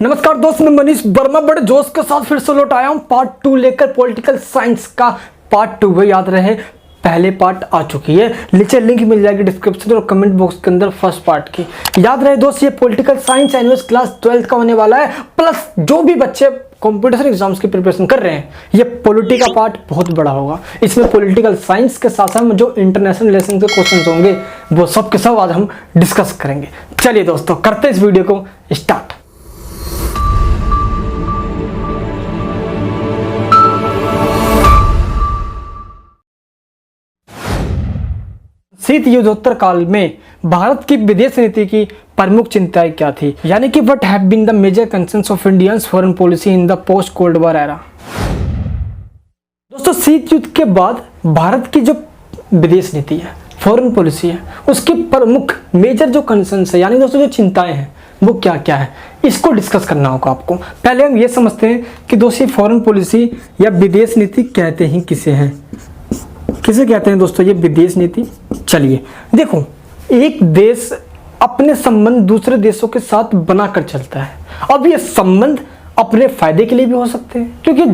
नमस्कार दोस्त, मैं मनीष वर्मा बड़े जोश के साथ फिर से लौट आया हूँ पार्ट 2 लेकर। पॉलिटिकल साइंस का पार्ट 2 है, याद रहे पहले पार्ट आ चुकी है, नीचे लिंक मिल जाएगी डिस्क्रिप्शन और कमेंट बॉक्स के अंदर फर्स्ट पार्ट की। याद रहे दोस्त, ये पॉलिटिकल साइंस एनुअल क्लास 12 का होने वाला है। प्लस जो भी बच्चे कॉम्पिटिशन एग्जाम्स की प्रिपरेशन कर रहे हैं, ये पॉलिटी का पार्ट बहुत बड़ा होगा। इसमें पॉलिटिकल साइंस के साथ साथ जो इंटरनेशनल रिलेशन के क्वेश्चन होंगे वो सब के सब आज हम डिस्कस करेंगे। चलिए दोस्तों, करते हैं इस वीडियो को स्टार्ट। शीत युद्धोत्तर काल में भारत की विदेश नीति की प्रमुख चिंताएं क्या थी, यानी कि what have been the major concerns of Indians foreign policy in the post cold war era. दोस्तों, शीत युद्ध के बाद भारत की जो विदेश नीति है, फॉरेन पॉलिसी है, उसकी प्रमुख मेजर जो कंसर्न्स है, यानी दोस्तों जो चिंताएं हैं वो क्या क्या है, इसको डिस्कस करना होगा आपको। पहले हम ये समझते हैं कि दोस्तों फॉरेन पॉलिसी या विदेश नीति कहते ही किसे हैं, किसे कहते हैं दोस्तों ये विदेश नीति। चलिए देखो, एक देश अपने संबंध दूसरे देशों के साथ बनाकर चलता है। अब ये संबंध अपने फायदे के लिए भी हो सकते हैं, क्योंकि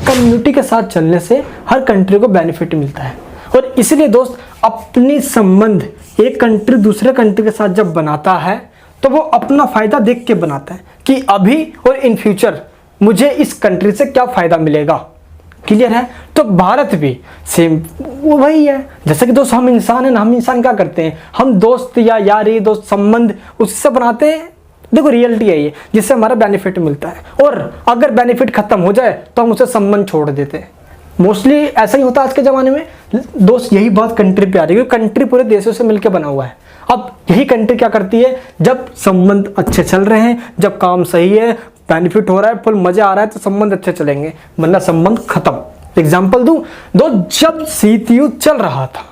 कम्युनिटी के साथ चलने से हर कंट्री को बेनिफिट मिलता है। और इसलिए दोस्त, अपनी संबंध एक कंट्री दूसरे कंट्री के साथ जब बनाता है तो वो अपना फायदा देख के बनाता है कि अभी और इन फ्यूचर मुझे इस कंट्री से क्या फायदा मिलेगा। क्लियर है? तो भारत भी सेम वो वही है। जैसे कि दोस्त हम इंसान हैं ना, हम इंसान क्या करते हैं, हम दोस्त या यारी दोस्त संबंध उससे बनाते हैं। देखो रियलिटी है ये, जिससे हमारा बेनिफिट मिलता है, और अगर बेनिफिट खत्म हो जाए तो हम उसे संबंध छोड़ देते हैं। मोस्टली ऐसा ही होता है आज के ज़माने में दोस्त। यही बात कंट्री पे आ रही है, कंट्री पूरे देशों से मिलकर बना हुआ है। अब यही कंट्री क्या करती है, जब संबंध अच्छे चल रहे हैं, जब काम सही है, बेनिफिट हो रहा है, फुल मजा आ रहा है, तो संबंध अच्छे चलेंगे, वरना संबंध खत्म। एग्जाम्पल दूं, जब शीत युद्ध चल रहा था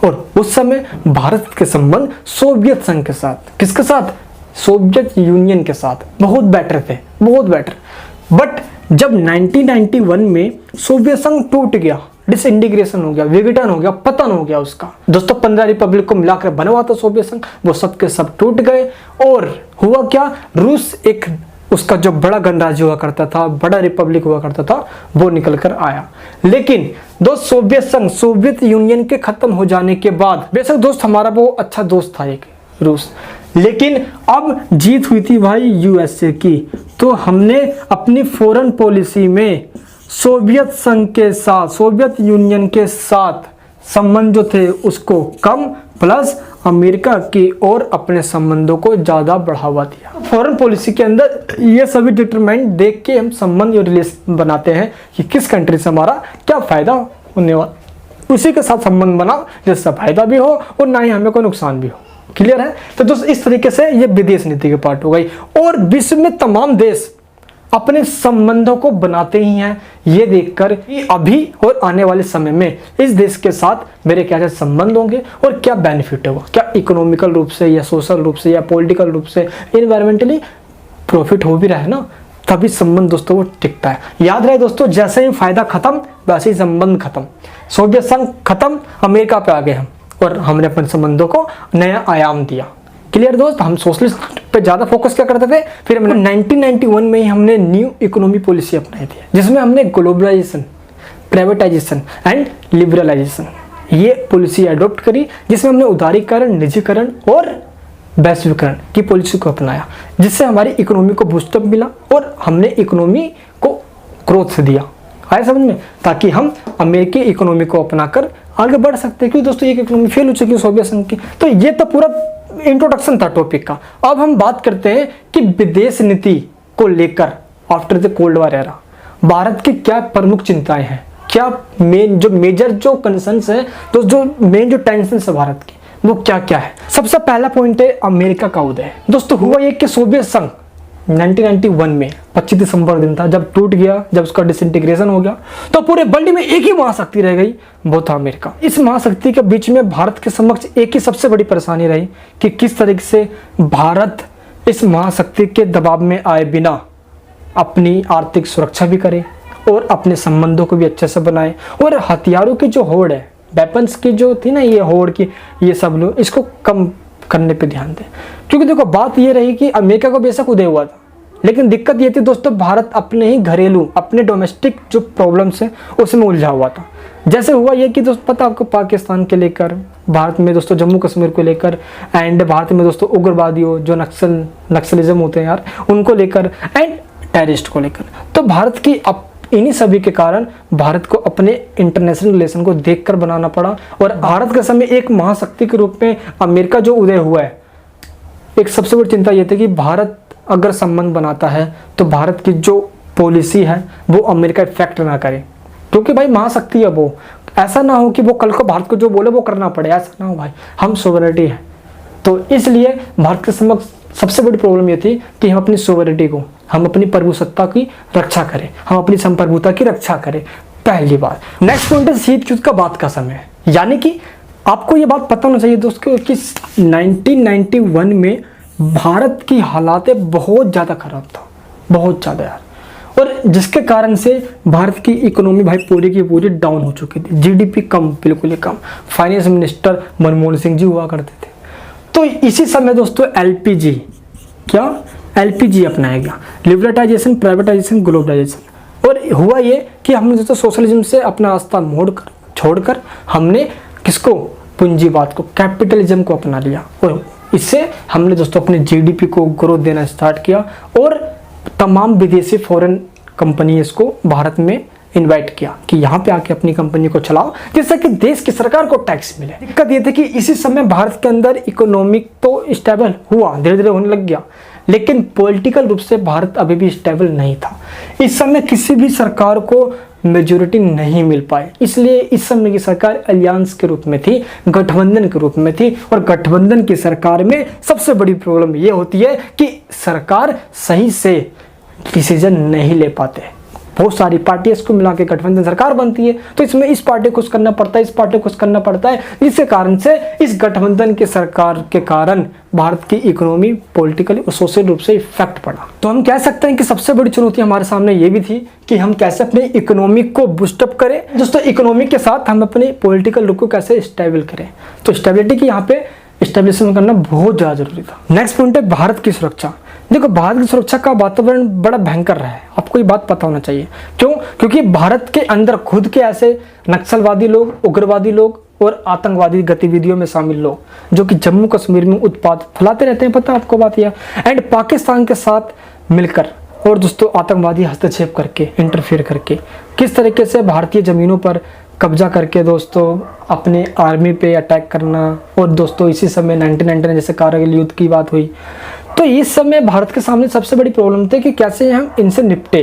और उस समय भारत के संबंध सोवियत संघ के साथ, किसके साथ, सोवियत यूनियन के साथ बहुत बेटर थे, बहुत बेटर। बट जब 1991 में सोवियत संघ टूट गया, डिसइंटीग्रेशन हो गया, विघटन हो गया, पतन हो गया उसका। दोस्तों 15 रिपब्लिक को मिलाकर बना हुआ था सोवियत संघ, वो सब के सब टूट गए। और हुआ क्या, रूस एक उसका जो बड़ा गणराज्य हुआ करता था, बड़ा रिपब्लिक हुआ करता था, वो निकल कर आया। लेकिन दोस्त सोवियत संघ, सोवियत यूनियन के खत्म हो जाने के बाद, बेशक दोस्त हमारा वो अच्छा दोस्त था एक रूस, लेकिन अब जीत हुई थी भाई यूएसए की। तो हमने अपनी फॉरेन पॉलिसी में सोवियत संघ के साथ, सोवियत यूनियन के साथ संबंध जो थे उसको कम, प्लस अमेरिका की और अपने संबंधों को ज़्यादा बढ़ावा दिया। फॉरेन पॉलिसी के अंदर ये सभी डिटरमाइंट देख के हम संबंध और रिलेशन बनाते हैं कि किस कंट्री से हमारा क्या फ़ायदा होने वाला, उसी के साथ संबंध बनाओ जिससे फ़ायदा भी हो और ना ही हमें कोई नुकसान भी हो। क्लियर है? तो दोस्त इस तरीके से ये विदेश नीति के पार्ट हो गई। और विश्व में तमाम देश अपने संबंधों को बनाते ही हैं ये देखकर कि अभी और आने वाले समय में इस देश के साथ मेरे क्या संबंध होंगे और क्या बेनिफिट होगा, क्या इकोनॉमिकल रूप से या सोशल रूप से या पॉलिटिकल रूप से, इन्वायरमेंटली प्रॉफिट हो भी रहा है ना, तभी संबंध दोस्तों वो टिकता है। याद रहे दोस्तों, जैसे ही फायदा खत्म वैसे ही संबंध खत्म। सोवियत संघ खत्म, अमेरिका पे आ गए हम, और हमने अपने संबंधों को नया आयाम दिया। क्लियर दोस्त? हम सोशलिस्ट पे ज़्यादा फोकस क्या करते थे, फिर हमने 1991 में ही हमने न्यू इकोनॉमी पॉलिसी अपनाई थी, जिसमें हमने ग्लोबलाइजेशन, प्राइवेटाइजेशन एंड लिबरलाइजेशन ये पॉलिसी अडॉप्ट करी, जिसमें हमने उदारीकरण, निजीकरण और वैश्वीकरण की पॉलिसी को अपनाया, जिससे हमारी इकोनॉमी को बूस्टअप मिला और हमने इकोनॉमी को ग्रोथ दिया। आया समझ में? ताकि हम अमेरिकी इकोनॉमी को अपनाकर आगे बढ़ सकते हैं, क्योंकि दोस्तों एक इकोनॉमी फेल हो चुकी है सोवियत संघ की। तो ये तो पूरा इंट्रोडक्शन था टॉपिक का। अब हम बात करते हैं कि विदेश नीति को लेकर after the cold war era Bharat की क्या प्रमुख चिंताएं हैं, क्या मेजर जो कंसर्न्स है, तो जो मेन जो टेंशन है भारत की, वो क्या क्या है। सबसे पहला पॉइंट है अमेरिका का उदय। दोस्तों हुआ ये कि सोवियत संघ 1991 में 25 दिसंबर दिन था जब टूट गया, जब उसका डिसइंटीग्रेशन हो गया, तो पूरे वर्ल्ड में एक ही महाशक्ति रह गई, वो था अमेरिका। इस महाशक्ति के बीच में भारत के समक्ष एक ही सबसे बड़ी परेशानी रही कि किस तरीके से भारत इस महाशक्ति के दबाव में आए बिना अपनी आर्थिक सुरक्षा भी करे और अपने संबंधों को भी अच्छे से बनाए, और हथियारों की जो होड़ है, वेपन्स की जो थी ना ये होड़ की, ये सब लोग इसको कम करने पे ध्यान दें। क्योंकि देखो बात ये रही कि अमेरिका को बेशक उदय हुआ था, लेकिन दिक्कत ये थी दोस्तों, भारत अपने ही घरेलू, अपने डोमेस्टिक जो प्रॉब्लम्स हैं उसमें उलझा हुआ था। जैसे हुआ ये कि दोस्तों पता आपको, पाकिस्तान के लेकर, भारत में दोस्तों जम्मू कश्मीर को लेकर, एंड भारत में दोस्तों उग्रवादियों जो नक्सलिज्म होते हैं यार, उनको लेकर, एंड टेररिस्ट को लेकर। तो भारत की इन्हीं सभी के कारण भारत को अपने इंटरनेशनल रिलेशन को देखकर बनाना पड़ा। और भारत के समय एक महाशक्ति के रूप में अमेरिका जो उदय हुआ है, एक सबसे बड़ी चिंता ये थी कि भारत अगर संबंध बनाता है तो भारत की जो पॉलिसी है वो अमेरिका इफेक्ट ना करे, क्योंकि भाई महाशक्ति है वो। ऐसा ना हो कि वो कल को भारत को जो बोले वो करना पड़े, ऐसा ना हो भाई, हम सोवरेनिटी है। तो इसलिए भारत के समक्ष सबसे बड़ी प्रॉब्लम ये थी कि हम अपनी सोवरेनिटी को, हम अपनी प्रभुसत्ता की रक्षा करें, हम अपनी संप्रभुता की रक्षा करें, पहली बात। नेक्स्ट पॉइंट है शीत युद्ध का बाद का समय, यानी कि आपको ये बात पता होना चाहिए दोस्तों कि 1991 में भारत की हालातें बहुत ज़्यादा खराब था, बहुत ज़्यादा यार, और जिसके कारण से भारत की इकोनॉमी भाई पूरी की पूरी डाउन हो चुकी थी। जीडीपी कम, बिल्कुल ही कम। फाइनेंस मिनिस्टर मनमोहन सिंह जी हुआ करते थे। तो इसी समय दोस्तों एलपीजी अपनाया गया, लिबरटाइजेशन, प्राइवेटाइजेशन, ग्लोबलाइजेशन। और हुआ ये कि हमने दोस्तों सोशलिज्म से अपना रास्ता छोड़कर हमने किसको, पूंजीवाद को, कैपिटलिज्म को अपना लिया, और इससे हमने दोस्तों अपने जीडीपी को ग्रोथ देना स्टार्ट किया, और तमाम विदेशी फॉरेन कंपनीज को भारत में इनवाइट किया कि यहाँ पे आके अपनी कंपनी को चलाओ, जिससे कि देश की सरकार को टैक्स मिले। दिक्कत ये थी कि इसी समय भारत के अंदर इकोनॉमिक तो स्टेबल हुआ, धीरे धीरे होने लग गया, लेकिन पॉलिटिकल रूप से भारत अभी भी स्टेबल नहीं था। इस समय किसी भी सरकार को मेजोरिटी नहीं मिल पाए, इसलिए इस समय की सरकार अलियांस के रूप में थी, गठबंधन के रूप में थी। और गठबंधन की सरकार में सबसे बड़ी प्रॉब्लम ये होती है कि सरकार सही से डिसीजन नहीं ले पाते। बहुत सारी पार्टियों को मिला के गठबंधन सरकार बनती है, तो इसमें इस पार्टी को कुछ करना पड़ता है, इस पार्टी को कुछ करना पड़ता है, जिसके कारण से इस गठबंधन की सरकार के कारण भारत की इकोनॉमी पॉलिटिकली और सोशल रूप से इफेक्ट पड़ा। तो हम कह सकते हैं कि सबसे बड़ी चुनौती हमारे सामने ये भी थी कि हम कैसे अपने इकोनॉमिक को बूस्टअप करें दोस्तों, इकोनॉमिक के साथ हम अपने पॉलिटिकल रुख को कैसे स्टेबल करें। तो स्टेबिलिटी की यहाँ पे स्टेब्लिशमेंट करना बहुत ज़्यादा जरूरी था। नेक्स्ट पॉइंट है भारत की सुरक्षा। देखो, भारत की सुरक्षा का वातावरण बड़ा भयंकर रहा है, आपको ये बात पता होना चाहिए। क्यों? क्योंकि भारत के अंदर खुद के ऐसे नक्सलवादी लोग, उग्रवादी लोग और आतंकवादी गतिविधियों में शामिल लोग जो कि जम्मू कश्मीर में उत्पात फैलाते रहते हैं, पता आपको बात यह। एंड पाकिस्तान के साथ मिलकर और दोस्तों आतंकवादी हस्तक्षेप करके, इंटरफेयर करके, किस तरीके से भारतीय ज़मीनों पर कब्जा करके दोस्तों अपने आर्मी पे अटैक करना। और दोस्तों इसी समय 1999 जैसे कारगिल युद्ध की बात हुई, तो इस समय भारत के सामने सबसे बड़ी प्रॉब्लम थी कि कैसे हम इनसे निपटे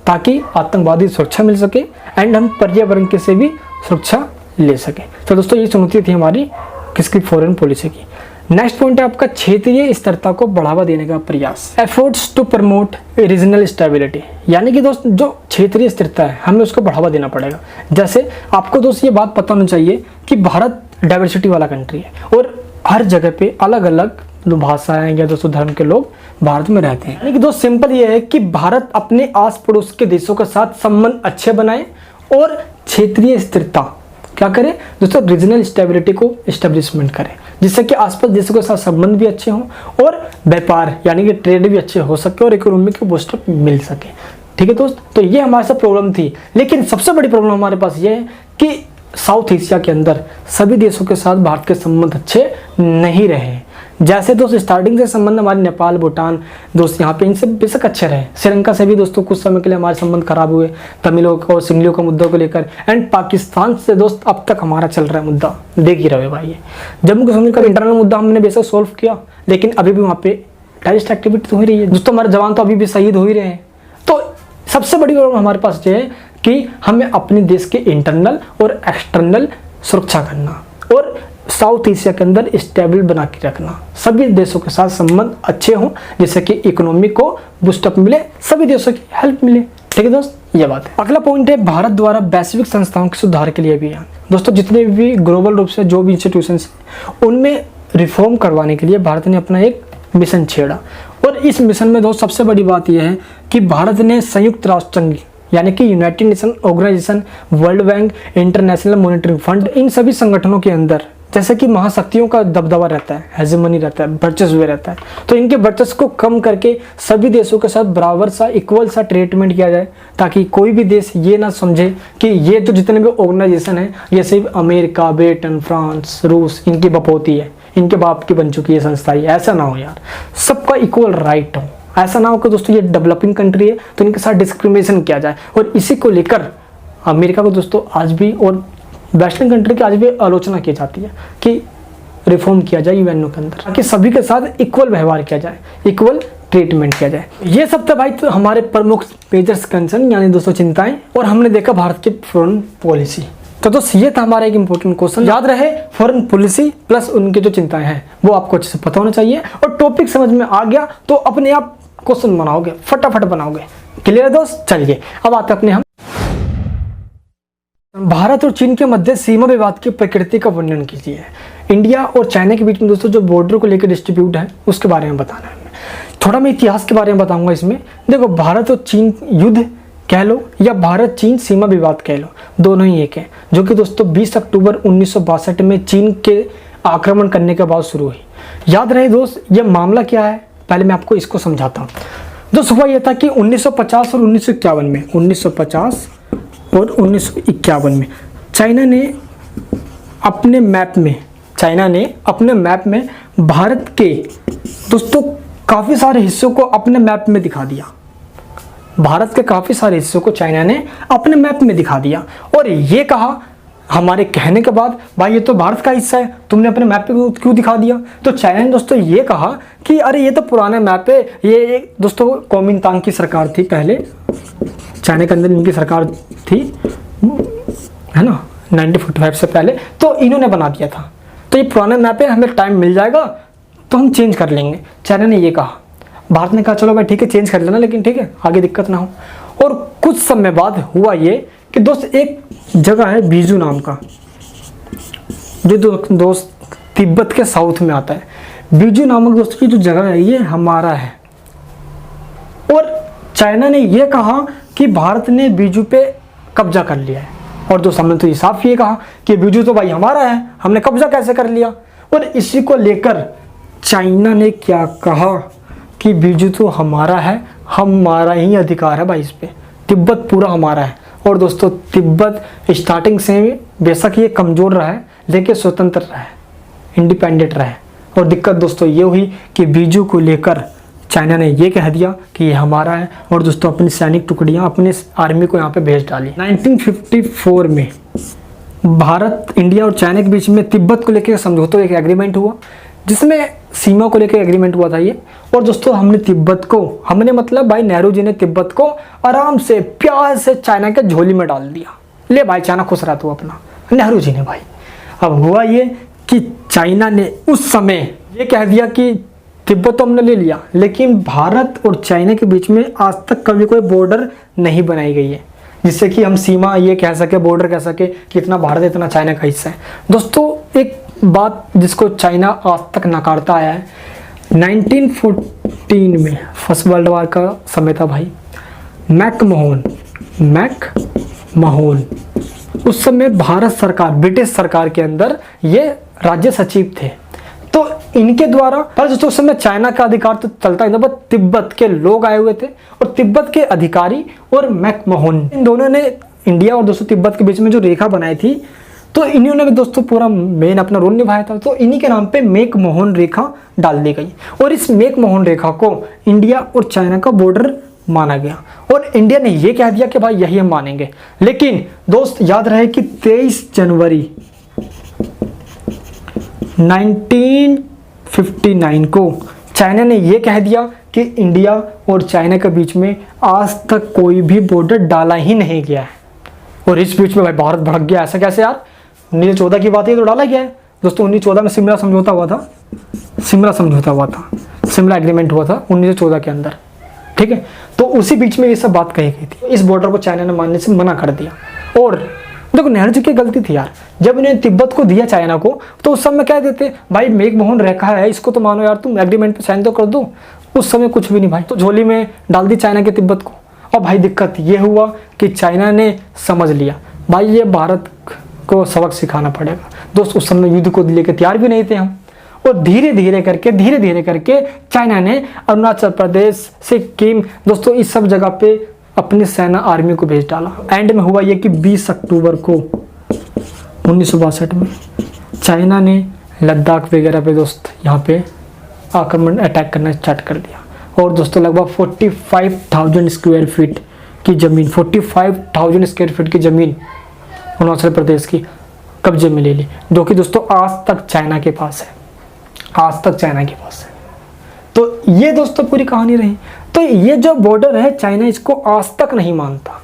ताकि आतंकवादी सुरक्षा मिल सके एंड हम पर्यावरण के से भी सुरक्षा ले सके। तो दोस्तों ये चुनौती थी हमारी किसकी, फॉरेन पॉलिसी की। नेक्स्ट पॉइंट है आपका क्षेत्रीय स्थिरता को बढ़ावा देने का प्रयास, efforts to promote regional stability. यानी कि दोस्त जो क्षेत्रीय स्थिरता है हमें उसको बढ़ावा देना पड़ेगा। जैसे आपको दोस्त ये बात पता होनी चाहिए कि भारत डाइवर्सिटी वाला कंट्री है और हर जगह पे अलग अलग भाषाएं या दोस्तों धर्म के लोग भारत में रहते हैं। यानी कि दोस्त सिंपल ये है कि भारत अपने आस पड़ोस के देशों के साथ संबंध अच्छे बनाए और क्षेत्रीय स्थिरता क्या करे दोस्तों, रीजनल स्टेबिलिटी को एस्टेब्लिशमेंट करे, जिससे कि आसपास देशों के साथ संबंध भी अच्छे हों और व्यापार यानी कि ट्रेड भी अच्छे हो सके और इकोनॉमी को बूस्टअप मिल सके। ठीक है दोस्त, तो ये हमारे साथ प्रॉब्लम थी। लेकिन सबसे बड़ी प्रॉब्लम हमारे पास ये है कि साउथ एशिया के अंदर सभी देशों के साथ भारत के संबंध अच्छे नहीं रहे। जैसे दोस्त स्टार्टिंग से संबंध हमारे नेपाल, भूटान दोस्त यहाँ पे इनसे बेशक अच्छे रहे। श्रीलंका से भी दोस्तों कुछ समय के लिए हमारे संबंध खराब हुए तमिलों और सिंगलियों का मुद्दों को लेकर। एंड पाकिस्तान से दोस्त अब तक हमारा चल रहा है मुद्दा, देख ही रहे भाई। जम्मू कश्मीर का इंटरनल मुद्दा हमने बेशक सोल्व किया, लेकिन अभी भी वहाँ पे टेररिस्ट एक्टिविटी तो हो रही है दोस्तों, हमारे जवान तो अभी भी शहीद हो ही रहे हैं। तो सबसे बड़ी प्रॉब्लम हमारे पास ये है कि हमें अपने देश के इंटरनल और एक्सटर्नल सुरक्षा करना और साउथ एशिया के अंदर स्टेबल बना के रखना, सभी देशों के साथ संबंध अच्छे हों जिससे कि इकोनॉमी को बूस्टअप मिले, सभी देशों की हेल्प मिले। ठीक है दोस्त, ये बात है। अगला पॉइंट है भारत द्वारा वैश्विक संस्थाओं के सुधार के लिए अभियान। दोस्तों जितने भी ग्लोबल रूप से जो भी इंस्टीट्यूशंस उनमें रिफॉर्म करवाने के लिए भारत ने अपना एक मिशन छेड़ा और इस मिशन में दोस्त सबसे बड़ी बात यह है कि भारत ने संयुक्त राष्ट्र संघ यानी कि United Nation Organization, World Bank, International Monitoring Fund, इन सभी संगठनों के अंदर जैसे कि महाशक्तियों का दबदबा रहता है, हेजेमनी रहता है, वर्चस्व रहता है, तो इनके वर्चस्व को कम करके सभी देशों के साथ बराबर सा इक्वल सा ट्रीटमेंट किया जाए, ताकि कोई भी देश ये ना समझे कि ये तो जितने भी ऑर्गेनाइजेशन है ये सिर्फ अमेरिका, ब्रिटेन, फ्रांस, रूस इनकी बपोती है, इनके बाप की बन चुकी है संस्था ही। ऐसा ना हो यार, सबका इक्वल राइट हो। ऐसा ना हो कि दोस्तों ये डेवलपिंग कंट्री है तो इनके साथ डिस्क्रिमिनेशन किया जाए। और इसी को लेकर अमेरिका को दोस्तों आज भी और वेस्टर्न कंट्री की आज भी आलोचना की जाती है कि रिफॉर्म किया जाए यूएनओ के अंदर, ताकि सभी के साथ इक्वल व्यवहार किया जाए, इक्वल ट्रीटमेंट किया जाए। ये सब था भाई तो हमारे प्रमुख मेजर्स कंसर्न यानी दोस्तों चिंताएं, और हमने देखा भारत की फॉरेन पॉलिसी। तो दोस्तों ये था हमारा एक इंपॉर्टेंट क्वेश्चन। याद रहे फॉरेन पॉलिसी प्लस उनकी जो चिंताएं हैं वो आपको अच्छे से पता होना चाहिए, और टॉपिक समझ में आ गया तो अपने आप क्वेश्चन बनाओगे, फटाफट बनाओगे। क्लियर है दोस्त? चलिए अब आते अपने हम भारत और चीन के मध्य सीमा विवाद की प्रकृति का वर्णन कीजिए। इंडिया और चाइना के बीच में दोस्तों जो बॉर्डर को लेकर डिस्ट्रीब्यूट है उसके बारे में बताना है। थोड़ा मैं इतिहास के बारे में बताऊंगा इसमें। देखो भारत और चीन युद्ध कह लो या भारत चीन सीमा विवाद कह लो, दोनों ही एक है, जो कि दोस्तों 20 अक्टूबर 1962 में चीन के आक्रमण करने के बाद शुरू हुई। याद रहे दोस्त ये मामला क्या है, पहले मैं आपको इसको समझाता हूँ। दोस्त हुआ यह था कि 1950 और 1951 में 1950 और 1951 में चाइना ने अपने मैप में भारत के दोस्तों काफ़ी सारे हिस्सों को अपने मैप में दिखा दिया। भारत के काफ़ी सारे हिस्सों को चाइना ने अपने मैप में दिखा दिया और ये कहा हमारे कहने के बाद, भाई ये तो भारत का हिस्सा है, तुमने अपने मैप पे क्यों दिखा दिया? तो चाइना ने दोस्तों ये कहा कि अरे ये तो पुराना मैप है। ये दोस्तों कुओमिंतांग की सरकार थी पहले, चाइना के अंदर इनकी सरकार थी, है ना, 1945 से पहले, तो इन्होंने बना दिया था। तो ये पुराना मैप है, हमें टाइम मिल जाएगा तो हम चेंज कर लेंगे। चाइना ने ये कहा। भारत ने कहा चलो भाई ठीक है चेंज कर लेना, लेकिन ठीक है आगे दिक्कत ना हो। और कुछ समय बाद हुआ ये कि दोस्त एक जगह है बीजू नाम का, जो दोस्त तिब्बत के साउथ में आता है। बीजू नामक दोस्त की जो जगह है ये हमारा है, और चाइना ने ये कहा कि भारत ने बीजू पे कब्जा कर लिया है। और दोस्त हमने तो ये साफ ये कहा कि बीजू तो भाई हमारा है, हमने कब्जा कैसे कर लिया? और इसी को लेकर चाइना ने क्या कहा कि बीजू तो हमारा है, हमारा ही अधिकार है भाई इस पे, तिब्बत पूरा हमारा है। और दोस्तों तिब्बत स्टार्टिंग से बेशक ये कमज़ोर रहा है लेकिन स्वतंत्र रहा है, इंडिपेंडेंट रहा है। और दिक्कत दोस्तों ये हुई कि बीजू को लेकर चाइना ने ये कह दिया कि ये हमारा है, और दोस्तों अपनी सैनिक टुकड़ियाँ अपने आर्मी को यहाँ पे भेज डाली। 1954 में भारत, इंडिया और चाइना के बीच में तिब्बत को लेकर समझौता एक एग्रीमेंट हुआ, जिसमें सीमा को लेकर एग्रीमेंट हुआ था ये। और दोस्तों हमने मतलब भाई नेहरू जी ने तिब्बत को आराम से प्यार से चाइना के झोली में डाल दिया। ले भाई चाइना खुश रहा तू अपना, नेहरू जी ने भाई। अब हुआ ये कि चाइना ने उस समय ये कह दिया कि तिब्बत तो हमने ले लिया, लेकिन भारत और चाइना के बीच में आज तक कभी कोई बॉर्डर नहीं बनाई गई है जिससे कि हम सीमा ये कह सके, बॉर्डर कह सके कि इतना भारत है इतना चाइना का हिस्सा है। दोस्तों एक बात जिसको चाइना आज तक नकारता आया है, 1914 में फर्स्ट वर्ल्ड वॉर का समय था भाई, मैकमोहन उस समय भारत सरकार, ब्रिटिश सरकार के अंदर ये राज्य सचिव थे। तो इनके द्वारा, पर दोस्तों उस समय चाइना का अधिकार तो चलता ही था, बट तिब्बत के लोग आए हुए थे और तिब्बत के अधिकारी और मैकमोहन, इन दोनों ने इंडिया और दोस्तों तिब्बत के बीच में जो रेखा बनाई थी, तो इन्होंने भी दोस्तों पूरा मेन अपना रोल निभाया था। तो इन्हीं के नाम पे मैकमोहन रेखा डाल दी गई, और इस मैकमोहन रेखा को इंडिया और चाइना का बॉर्डर माना गया, और इंडिया ने ये कह दिया कि भाई यही हम मानेंगे। लेकिन दोस्त याद रहे कि 23 जनवरी 1959 को चाइना ने ये कह दिया कि इंडिया और चाइना के बीच में आज तक कोई भी बॉर्डर डाला ही नहीं गया है। और इस बीच में भाई भारत भड़क गया, ऐसा कैसे यार? 1914 की बात है तो डाला गया है। दोस्तों 1914 में शिमला समझौता हुआ था, शिमला एग्रीमेंट हुआ था 1914 के अंदर, ठीक है। तो उसी बीच में ये सब बात कही गई थी। इस बॉर्डर को चाइना ने मानने से मना कर दिया। और देखो नेहरू जी की गलती थी यार, जब इन्हें तिब्बत को दिया चाइना को, तो उस समय कह देते भाई मैकमोहन रेखा है, इसको तो मानो यार, तुम एग्रीमेंट पे साइन तो कर दो। उस समय कुछ भी नहीं भाई, तो झोली में डाल दी चाइना के तिब्बत को। और भाई दिक्कत ये हुआ कि चाइना ने समझ लिया भाई ये भारत को सबक सिखाना पड़ेगा। दोस्त उस समय युद्ध को लेकर तैयार भी नहीं थे हम, और धीरे धीरे करके चाइना ने अरुणाचल प्रदेश, सिक्किम, दोस्तों इस सब जगह पे अपनी सेना आर्मी को भेज डाला। एंड में हुआ ये कि 20 अक्टूबर को 1962 में चाइना ने लद्दाख वगैरह पे दोस्त यहाँ पे आक्रमण अटैक करना स्टार्ट कर दिया। और दोस्तों लगभग 45,000 स्क्वायर फीट की ज़मीन, 45,000 स्क्वायर फीट की ज़मीन अरुणाचल प्रदेश की कब्जे में ले ली, जो कि दोस्तों आज तक चाइना के पास है, आज तक चाइना के पास है। तो ये दोस्तों पूरी कहानी रही। तो ये जो बॉर्डर है चाइना इसको आज तक नहीं मानता,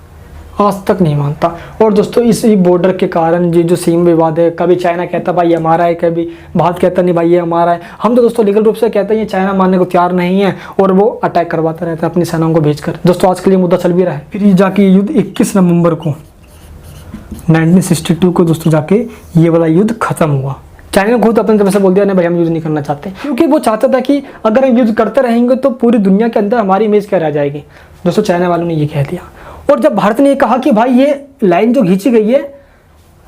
आज तक नहीं मानता। और दोस्तों इस बॉर्डर के कारण ये जो सीमा विवाद है, कभी चाइना कहता भाई ये हमारा है, कभी भारत कहता नहीं भाई ये हमारा है। हम तो दोस्तों लीगल रूप से कहते हैं ये चाइना मानने को तैयार नहीं है, और वो अटैक करवाता रहता है अपनी सेनाओं को भेजकर। दोस्तों आज के लिए मुद्दा चल भी रहा है। फिर ये जाके युद्ध 21 नवंबर को 1962 को दोस्तों जाके ये वाला युद्ध खत्म हुआ। चाइना ने खुद अपने तरफ से बोल दिया नहीं भाई हम युद्ध नहीं करना चाहते, क्योंकि वो चाहता था कि अगर हम युद्ध करते रहेंगे तो पूरी दुनिया के अंदर हमारी इमेज क्या रह जाएगी। दोस्तों चाइना वालों ने ये कह दिया। और जब भारत ने ये कहा कि भाई ये लाइन जो खींची गई है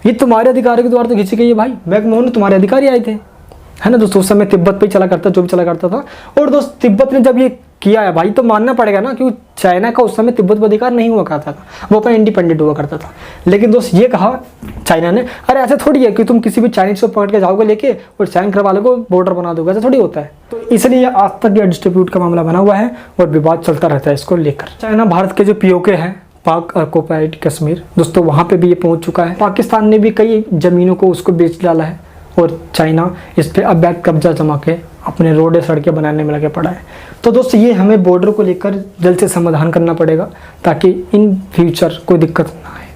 ये तुम्हारे अधिकारी के द्वारा तो खींची गई है, भाई मैकमोहन तुम्हारे अधिकारी आए थे, है ना दोस्तों। उस समय तिब्बत पे चला करता, जो भी चला करता था। और दोस्त तिब्बत ने जब ये किया है भाई तो मानना पड़ेगा ना, क्योंकि चाइना का उस समय तिब्बत पर अधिकार नहीं हुआ करता था, वो अपना इंडिपेंडेंट हुआ करता था। लेकिन दोस्त ये कहा चाइना ने, अरे ऐसा थोड़ी है कि तुम किसी भी चाइनीज को पकड़ के जाओगे लेके और चाइना वाले को बॉर्डर बना दोगे, ऐसा थोड़ी होता है। तो इसलिए आज तक ये डिस्ट्रीब्यूट का मामला बना हुआ है और विवाद चलता रहता है इसको लेकर। चाइना भारत के जो पीओके हैं, पाक ऑक्युपाइड कश्मीर, दोस्तों वहाँ पे भी ये पहुँच चुका है। पाकिस्तान ने भी कई ज़मीनों को उसको बेच डाला है, और चाइना इस पर अवैध कब्जा जमा के अपने रोडें सड़कें बनाने में लगे पड़ा है। तो दोस्तों ये हमें बॉर्डर को लेकर जल्द से समाधान करना पड़ेगा, ताकि इन फ्यूचर कोई दिक्कत ना आए।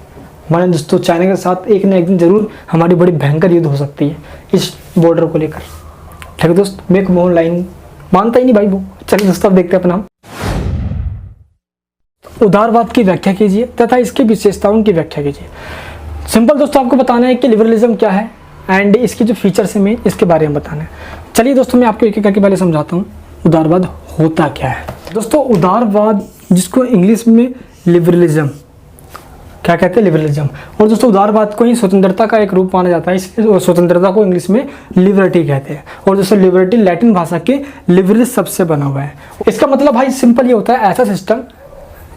माने दोस्तों चाइना के साथ एक ना एक दिन जरूर हमारी बड़ी भयंकर युद्ध हो सकती है इस बॉर्डर को लेकर। ठीक है दोस्त, मैकमोहन लाइन मानता ही नहीं भाई वो। चलिए दोस्तों अब देखते हैं अपना उदारवाद की व्याख्या कीजिए तथा इसकी विशेषताओं की व्याख्या कीजिए। सिंपल दोस्तों आपको बताना है कि लिबरलिज्म क्या है एंड इसकी जो फीचर्स है इसके बारे में बताना है। चलिए दोस्तों मैं आपको एक एक करके पहले समझाता हूँ उदारवाद होता क्या है। दोस्तों उदारवाद जिसको इंग्लिश में लिबरलिज्म क्या कहते हैं, लिबरलिज्म। और दोस्तों उदारवाद को ही स्वतंत्रता का एक रूप माना जाता है, इसलिए स्वतंत्रता को इंग्लिश में लिबर्टी कहते हैं। और दोस्तों लिबर्टी लैटिन भाषा के लिबरलिस शब्द से बना हुआ है। इसका मतलब भाई सिंपल ये होता है, ऐसा सिस्टम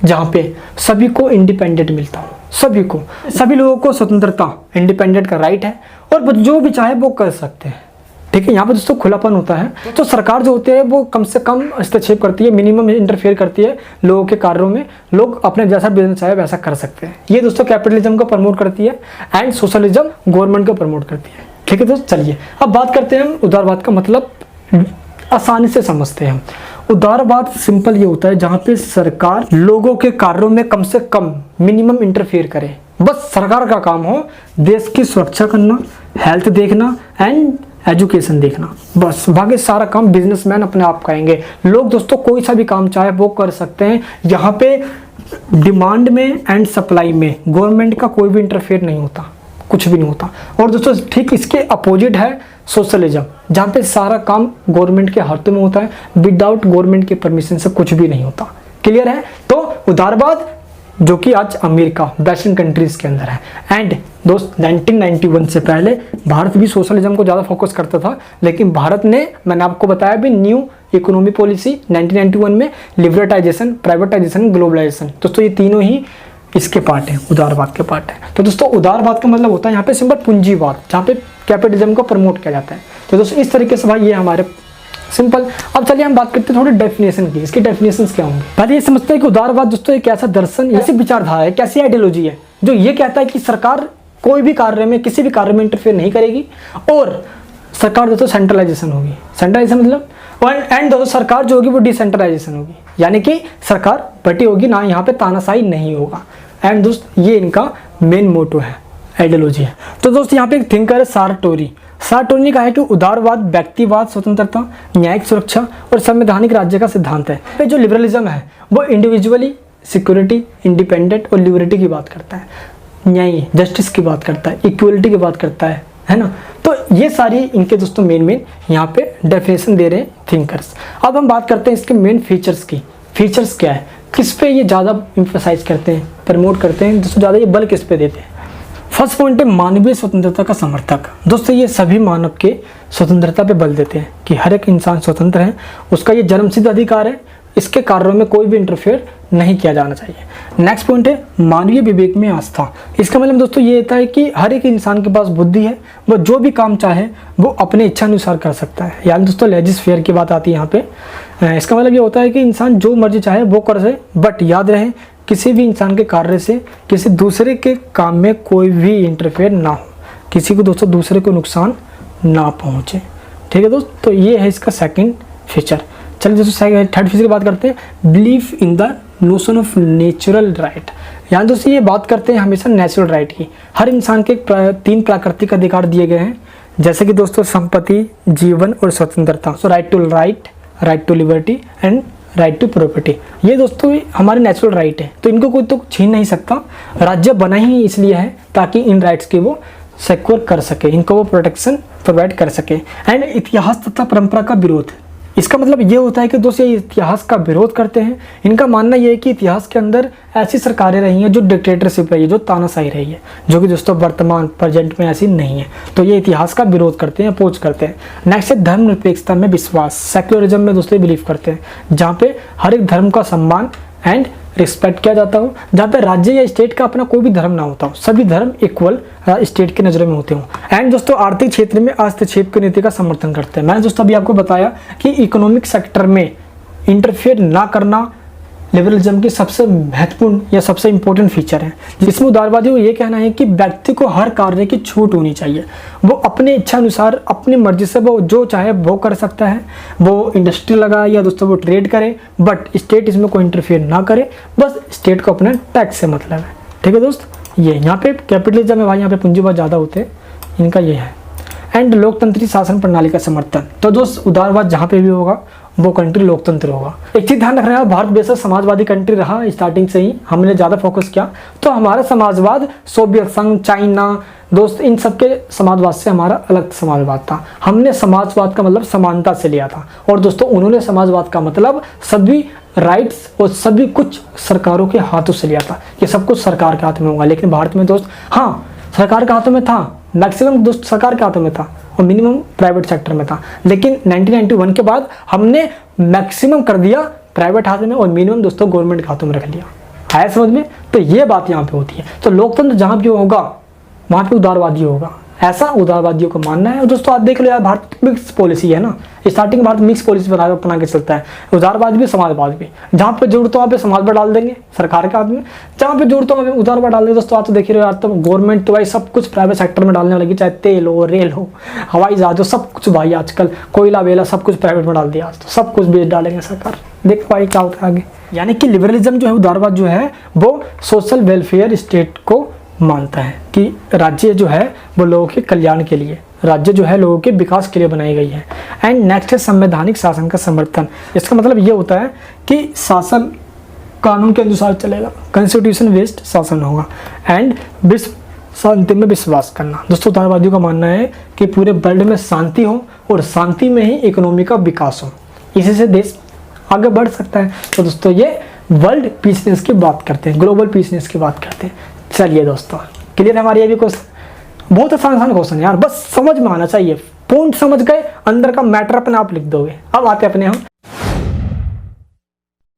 जहाँ पे सभी को इंडिपेंडेंट मिलता हो, सभी लोगों को स्वतंत्रता, इंडिपेंडेंट का राइट है, और जो भी चाहे वो कर सकते हैं। ठीक है, यहाँ पर दोस्तों खुलापन होता है। तो सरकार जो होती है वो कम से कम हस्तक्षेप करती है, मिनिमम इंटरफेयर करती है लोगों के कार्यों में। लोग अपने जैसा बिजनेस चाहे वैसा कर सकते हैं। ये दोस्तों कैपिटलिज्म को प्रमोट करती है एंड सोशलिज्म गवर्नमेंट को प्रमोट करती है। ठीक है दोस्त, चलिए अब बात करते हैं हम उदारवाद का मतलब आसानी से समझते हैं। उदारवाद सिंपल ये होता है जहाँ पे सरकार लोगों के कार्यों में कम से कम मिनिमम इंटरफेयर करे। बस सरकार का काम हो देश की सुरक्षा करना, हेल्थ देखना एंड एजुकेशन देखना, बस बाकी सारा काम बिजनेसमैन अपने आप करेंगे। लोग दोस्तों कोई सा भी काम चाहे वो कर सकते हैं। यहाँ पे डिमांड में एंड सप्लाई में गवर्नमेंट का कोई भी इंटरफेयर नहीं होता, कुछ भी नहीं होता। और दोस्तों ठीक इसके अपोजिट है सोशलिज्म, जहाँ पे सारा काम गवर्नमेंट के हाथों में होता है, विदाउट गवर्नमेंट के परमिशन से कुछ भी नहीं होता। क्लियर है? तो उदारवाद जो कि आज अमेरिका वेस्टर्न कंट्रीज के अंदर है। एंड दोस्त 1991 से पहले भारत भी सोशलिज्म को ज़्यादा फोकस करता था, लेकिन भारत ने, मैंने आपको बताया भी, न्यू इकोनॉमी पॉलिसी 1991 में लिबरटाइजेशन, प्राइवेटाइजेशन, ग्लोबलाइजेशन, दोस्तों ये तीनों ही इसके पार्ट हैं, उदारवाद के पार्ट हैं। तो दोस्तों उदारवाद का मतलब होता है यहाँ पे सिंपल पूंजीवाद, जहाँ पे कैपिटलिज्म को प्रमोट किया जाता है। तो दोस्तों इस तरीके से भाई ये हमारे सिंपल। अब चलिए हम बात करते हैं थोड़ी डेफिनेशन की। इसकी डेफिनेशंस क्या होंगी? पहले ये समझते हैं कि उदारवाद दोस्तों एक ऐसा दर्शन, ऐसी विचारधारा है, कैसी आइडियोलॉजी है जो ये कहता है कि सरकार कोई भी कार्य में, किसी भी कार्य में इंटरफेयर नहीं करेगी, और सरकार दोस्तों सेंट्रलाइजेशन होगी। सेंट्रलाइजेशन मतलब एंड दोस्तों सरकार जो होगी वो डिसेंट्रलाइजेशन होगी, यानी कि सरकार बटी होगी ना, यहाँ पे तानाशाही नहीं होगा। एंड दोस्त ये इनका मेन मोटो है, आइडियोलॉजी है। तो दोस्त यहाँ पे एक थिंकर है सारटोरी ने कहा है कि उदारवाद व्यक्तिवाद, स्वतंत्रता, न्यायिक सुरक्षा और संवैधानिक राज्य का सिद्धांत है। जो लिबरलिज्म है वो इंडिविजुअली सिक्योरिटी, इंडिपेंडेंट और लिबर्टी की बात करता है, न्याय, जस्टिस की बात करता है, इक्वलिटी की बात करता है ना। तो ये सारी इनके दोस्तों मेन यहाँ पे डेफिनेशन दे रहे हैं थिंकर्स। अब हम बात करते हैं इसके मेन फीचर्स की। फीचर्स क्या है, किस पे ये ज़्यादा इम्फोसाइज करते हैं, प्रमोट करते हैं, दोस्तों ज़्यादा ये बल किस पे देते हैं। फर्स्ट पॉइंट है मानवीय स्वतंत्रता का समर्थक। दोस्तों ये सभी मानव के स्वतंत्रता पे बल देते हैं कि हर एक इंसान स्वतंत्र है, उसका ये जन्मसिद्ध अधिकार है, इसके कार्यों में कोई भी इंटरफेयर नहीं किया जाना चाहिए। नेक्स्ट पॉइंट है मानवीय विवेक में आस्था। इसका मतलब दोस्तों ये होता है कि हर एक इंसान के पास बुद्धि है, वो जो भी काम चाहे वो अपने इच्छा अनुसार कर सकता है। यानी दोस्तों लेजिस फेयर की बात आती है यहाँ पे। इसका मतलब ये होता है कि इंसान जो मर्जी चाहे वो कर सके, बट याद रहे किसी भी इंसान के कार्य से किसी दूसरे के काम में कोई भी इंटरफेयर ना हो, किसी को दोस्तों दूसरे को नुकसान ना पहुँचे। ठीक है दोस्त, तो ये है इसका सेकेंड फीचर। चलिए दोस्तों थर्ड फीचर की बात करते हैं, belief in the notion of natural right. यहाँ दोस्तों ये बात करते हैं हमेशा नेचुरल राइट की। हर इंसान के 3 प्राकृतिक अधिकार दिए गए हैं, जैसे कि दोस्तों संपत्ति, जीवन और स्वतंत्रता। So right to liberty and right to property, ये दोस्तों हमारे नेचुरल राइट है, तो इनको कोई तो छीन नहीं सकता। राज्य बना ही इसलिए है ताकि इन राइट्स की वो सिक्योर कर सके, इनको वो प्रोटेक्शन प्रोवाइड कर सके। एंड इतिहास तथा परंपरा का विरोध, इसका मतलब ये होता है कि दोस्तों ये इतिहास का विरोध करते हैं। इनका मानना ये है कि इतिहास के अंदर ऐसी सरकारें रही हैं जो डिक्टेटरशिप रही है, जो तानाशाही रही है, जो कि दोस्तों वर्तमान प्रेजेंट में ऐसी नहीं है। तो ये इतिहास का विरोध करते हैं, अपोज करते हैं। नेक्स्ट है धर्मनिरपेक्षता में विश्वास। सेक्युलरिज्म में दोस्तों बिलीव करते हैं, जहाँ पे हर एक धर्म का सम्मान एंड रिस्पेक्ट किया जाता हो, जहाँ पे राज्य या स्टेट का अपना कोई भी धर्म ना होता हो, सभी धर्म इक्वल स्टेट की नज़रों में होते हो। एंड दोस्तों आर्थिक क्षेत्र में हस्तक्षेप की नीति का समर्थन करते हैं। मैंने दोस्तों अभी आपको बताया कि इकोनॉमिक सेक्टर में इंटरफेयर ना करना लिबरलिज्म की सबसे महत्वपूर्ण या सबसे इंपॉर्टेंट फीचर है, जिसमें उदारवादियों को ये कहना है कि व्यक्ति को हर कार्य की छूट होनी चाहिए, वो अपने इच्छा अनुसार अपनी मर्जी से वो जो चाहे वो कर सकता है, वो इंडस्ट्री लगाए या दोस्तों वो ट्रेड करे, बट स्टेट इसमें कोई इंटरफेयर ना करे, बस स्टेट को अपने टैक्स से मतलब है। ठीक है दोस्त, ये यहाँ पे कैपिटलिज्म है भाई, यहाँ पे पूंजीवाद ज़्यादा होते हैं, इनका ये है। एंड लोकतंत्री शासन प्रणाली का समर्थन, तो दोस्त उदारवाद जहाँ पे भी होगा वो कंट्री लोकतंत्र होगा। एक चीज ध्यान रखना है, भारत बेशक समाजवादी कंट्री रहा स्टार्टिंग से ही, हमने ज़्यादा फोकस किया, तो हमारा समाजवाद सोवियत संघ, चाइना दोस्त इन सब के समाजवाद से हमारा अलग समाजवाद था। हमने समाजवाद का मतलब समानता से लिया था, और दोस्तों उन्होंने समाजवाद का मतलब सभी राइट्स और सभी कुछ सरकारों के हाथों से लिया था, कि सब कुछ सरकार के हाथ में होगा। लेकिन भारत में दोस्त हाँ सरकार के हाथों में था, मैक्सिमम दोस्त सरकार के हाथों में था और मिनिमम प्राइवेट सेक्टर में था। लेकिन 1991 के बाद हमने मैक्सिमम कर दिया प्राइवेट हाथ में और मिनिमम दोस्तों गवर्नमेंट के हाथों में रख लिया। आया समझ में? तो ये बात यहाँ पे होती है। तो लोकतंत्र जहाँ भी होगा वहाँ पे उदारवादी होगा, ऐसा उदारवादियों को मानना है। और दोस्तों आप देख लो यार, भारत मिक्स पॉलिसी है ना, स्टार्टिंग भारत मिक्स पॉलिसी बना के चलता है, उदारवाद भी समाजवाद भी। जहाँ पे जरूरत हो वहाँ पे समाजवाद डाल देंगे सरकार के हाथ में, जहाँ पे जरूरत हो वहाँ पे उदारवाद डाल देंगे। दोस्तों आप तो देख ही रहे हो यार, तो गवर्नमेंट तो भाई सब कुछ प्राइवेट सेक्टर में डालने लगी, चाहे तेल हो, रेल हो, हवाई जहाज हो, सब कुछ भाई आजकल कोयला वेला सब कुछ प्राइवेट में डाल दिया। आज तो सब कुछ बेच डालेंगे सरकार, देखो भाई क्या होता है आगे। यानी कि लिबरलिज्म जो है, उदारवाद जो है वो सोशल वेलफेयर स्टेट को मानता है कि राज्य जो है वो लोगों के कल्याण के लिए, राज्य जो है लोगों के विकास के लिए बनाई गई है। एंड नेक्स्ट है संवैधानिक शासन का समर्थन। इसका मतलब ये होता है कि शासन कानून के अनुसार चलेगा, कॉन्स्टिट्यूशन बेस्ड शासन होगा। एंड विश्व शांति में विश्वास करना। दोस्तों उदारवादियों का मानना है कि पूरे वर्ल्ड में शांति हो और शांति में ही इकोनॉमी का विकास हो, इसी से देश आगे बढ़ सकता है। तो दोस्तों ये वर्ल्ड पीसनेस की बात करते हैं, ग्लोबल पीसनेस की बात करते हैं। चलिए दोस्तों क्लियर है हमारी ये भी क्वेश्चन, बहुत आसान क्वेश्चन है यार, बस समझ में आना चाहिए। पॉइंट समझ गए, अंदर का मैटर अपने आप लिख दोगे। अब आते अपने हम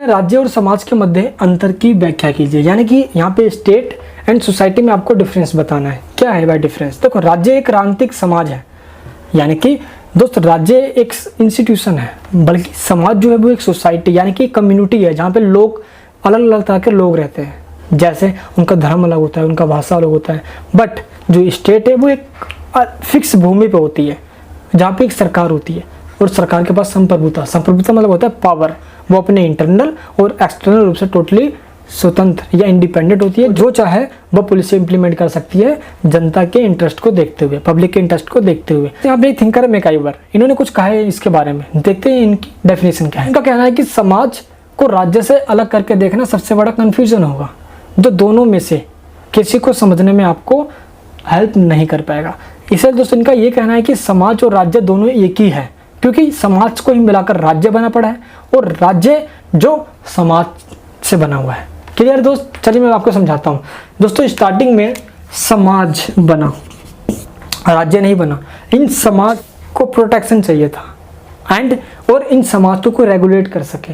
राज्य और समाज के मध्य अंतर की व्याख्या कीजिए। यानी कि यहाँ पे स्टेट एंड सोसाइटी में आपको डिफरेंस बताना है। क्या है भाई डिफरेंस? देखो राज्य एक राजनीतिक समाज है, यानी कि दोस्त राज्य एक इंस्टीट्यूशन है, बल्कि समाज जो है वो एक सोसाइटी यानी कि कम्युनिटी है, जहाँ पे लोग अलग अलग तरह के लोग रहते हैं। जैसे उनका धर्म अलग होता है, उनका भाषा अलग होता है, बट जो स्टेट है वो एक फिक्स भूमि पे होती है, जहाँ पे एक सरकार होती है और सरकार के पास संप्रभुता मतलब होता है पावर। वो अपने इंटरनल और एक्सटर्नल रूप से टोटली स्वतंत्र या इंडिपेंडेंट होती है, जो चाहे वो पॉलिसी इंप्लीमेंट कर सकती है जनता के इंटरेस्ट को देखते हुए, पब्लिक के इंटरेस्ट को देखते हुए। यहाँ पे एक थिंकर है मैकाइवर, इन्होंने कुछ कहा है इसके बारे में, देखते हैं इनकी डेफिनेशन क्या है। इनका कहना है कि समाज को राज्य से अलग करके देखना सबसे बड़ा कन्फ्यूजन होगा, जो दोनों में से किसी को समझने में आपको हेल्प नहीं कर पाएगा। इसलिए दोस्तों इनका ये कहना है कि समाज और राज्य दोनों एक ही है, क्योंकि समाज को ही मिलाकर राज्य बना पड़ा है और राज्य जो समाज से बना हुआ है। क्लियर दोस्त? चलिए मैं आपको समझाता हूँ। दोस्तों स्टार्टिंग में समाज बना, राज्य नहीं बना। इन समाज को प्रोटेक्शन चाहिए था और इन समाजों को रेगुलेट कर सके,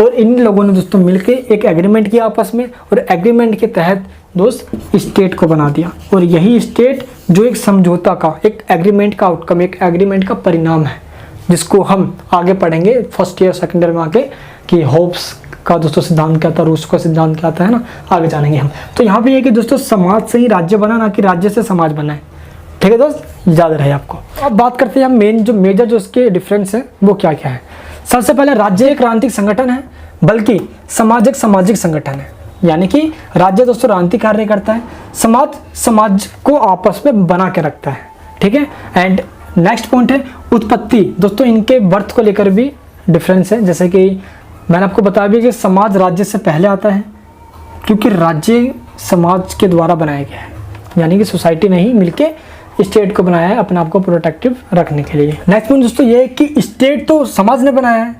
और इन लोगों ने दोस्तों मिलके एक एग्रीमेंट किया आपस में, और एग्रीमेंट के तहत दोस्त स्टेट को बना दिया। और यही स्टेट जो एक समझौता का, एक एग्रीमेंट का आउटकम, एक एग्रीमेंट का परिणाम है, जिसको हम आगे पढ़ेंगे फर्स्ट ईयर सेकेंड ईयर में आके कि होप्स का दोस्तों सिद्धांत क्या था, रूस का सिद्धांत क्या था, है ना, आगे जानेंगे हम। तो यहाँ पे ये कि दोस्तों समाज से ही राज्य बना, ना कि राज्य से समाज बना है। ठीक है दोस्त, याद रहे आपको। अब बात करते हैं हम मेजर जो इसके डिफरेंस है वो क्या क्या है। सबसे पहले राज्य एक राजनीतिक संगठन है, बल्कि समाज एक सामाजिक संगठन है। यानी कि राज्य दोस्तों राजनीतिक कार्य करता है, समाज को आपस में बना के रखता है। ठीक है। एंड नेक्स्ट पॉइंट है उत्पत्ति। दोस्तों इनके बर्थ को लेकर भी डिफरेंस है। जैसे कि मैंने आपको बताया भी कि समाज राज्य से पहले आता है, क्योंकि राज्य समाज के द्वारा बनाया गया है, यानी कि सोसाइटी नहीं मिलके स्टेट को बनाया है अपने आप को प्रोटेक्टिव रखने के लिए। नेक्स्ट पॉइंट दोस्तों ये है कि स्टेट तो समाज ने बनाया है,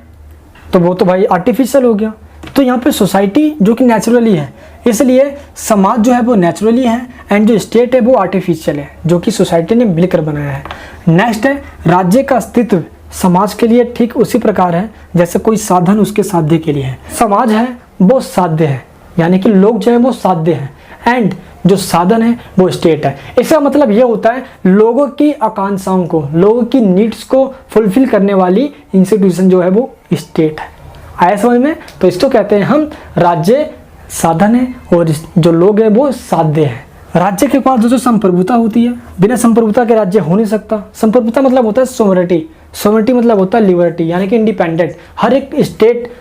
तो वो तो भाई आर्टिफिशियल हो गया। तो यहाँ पे सोसाइटी जो कि नेचुरली है, इसलिए समाज जो है वो नेचुरली है, एंड जो स्टेट है वो आर्टिफिशियल है, जो कि सोसाइटी ने मिलकर बनाया है। नेक्स्ट है राज्य का अस्तित्व समाज के लिए ठीक उसी प्रकार है जैसे कोई साधन उसके साध्य के लिए है। समाज है वो साध्य है, यानी कि लोग जो है वो साध्य है, एंड जो साधन है वो स्टेट है। इसका मतलब ये होता है लोगों की आकांक्षाओं को, लोगों की नीड्स को फुलफिल करने वाली इंस्टीट्यूशन जो है वो स्टेट है। आया समझ में? तो इसको कहते हैं हम राज्य साधन है और जो लोग हैं वो साध्य है। राज्य के पास जो संप्रभुता होती है, बिना संप्रभुता के राज्य हो नहीं सकता। संप्रभुता मतलब होता है सोवरेनिटी, सोवरेनिटी मतलब होता है लिबर्टी, यानी कि इंडिपेंडेंट। हर एक स्टेट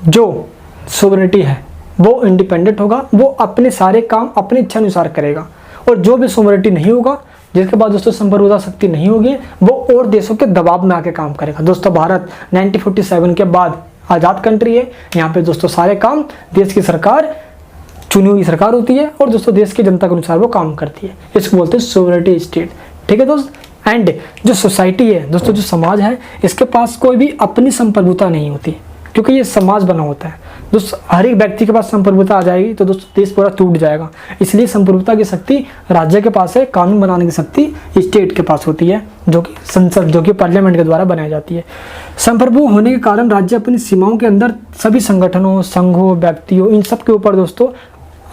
जो सोवरेनिटी है वो इंडिपेंडेंट होगा, वो अपने सारे काम अपनी इच्छा अनुसार करेगा। और जो भी सोवरेनिटी नहीं होगा, जिसके बाद दोस्तों संप्रभुता शक्ति नहीं होगी, वो और देशों के दबाव में आके काम करेगा। दोस्तों भारत 1947 के बाद आज़ाद कंट्री है। यहाँ पे दोस्तों सारे काम देश की सरकार, चुनी हुई सरकार होती है, और दोस्तों देश की जनता के अनुसार वो काम करती है। इसको बोलते हैं सोवरेनिटी स्टेट। ठीक है दोस्त। एंड जो सोसाइटी है दोस्तों, जो समाज है, इसके पास कोई भी अपनी संप्रभुता नहीं होती, क्योंकि ये समाज बना होता है। दोस्तों हर एक व्यक्ति के पास संप्रभुता आ जाएगी तो दोस्तों देश पूरा टूट जाएगा। इसलिए संप्रभुता की शक्ति राज्य के पास है, कानून बनाने की शक्ति स्टेट के पास होती है, जो कि संसद, जो कि पार्लियामेंट के द्वारा बनाई जाती है। संप्रभु होने के कारण राज्य अपनी सीमाओं के अंदर सभी संगठनों, संघों, व्यक्तियों, इन सब के ऊपर दोस्तों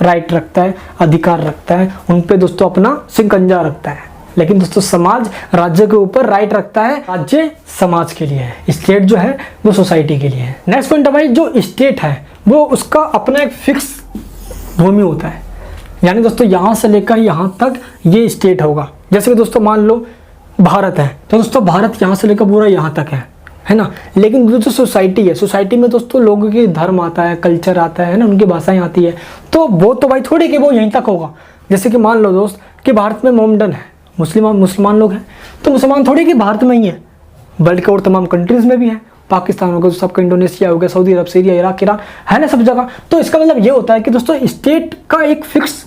राइट रखता है, अधिकार रखता है, उन पे दोस्तों अपना शिकंजा रखता है। लेकिन दोस्तों समाज राज्य के ऊपर राइट रखता है, राज्य समाज के लिए है, स्टेट जो है वो सोसाइटी के लिए है। नेक्स्ट पॉइंट है भाई, जो स्टेट है वो उसका अपना एक फिक्स भूमि होता है, यानी दोस्तों यहाँ से लेकर यहाँ तक ये स्टेट होगा। जैसे कि दोस्तों मान लो भारत है, तो दोस्तों भारत यहाँ से लेकर पूरा यहाँ तक है ना। लेकिन दोस्तों सोसाइटी है, सोसाइटी में दोस्तों लोगों के धर्म आता है, कल्चर आता है ना, उनकी भाषाएं आती है, तो वो तो भाई थोड़ी कि वो यहीं तक होगा। जैसे कि मान लो दोस्त कि भारत में मोमडन है, मुसलमान लोग हैं, तो मुसलमान थोड़ी कि भारत में ही है, बल्कि और तमाम कंट्रीज़ में भी है। पाकिस्तान हो गया, सबका इंडोनेशिया हो गया, सऊदी अरब, सीरिया, इराक, ईरान, है ना, सब जगह। तो इसका मतलब ये होता है कि दोस्तों स्टेट का एक फिक्स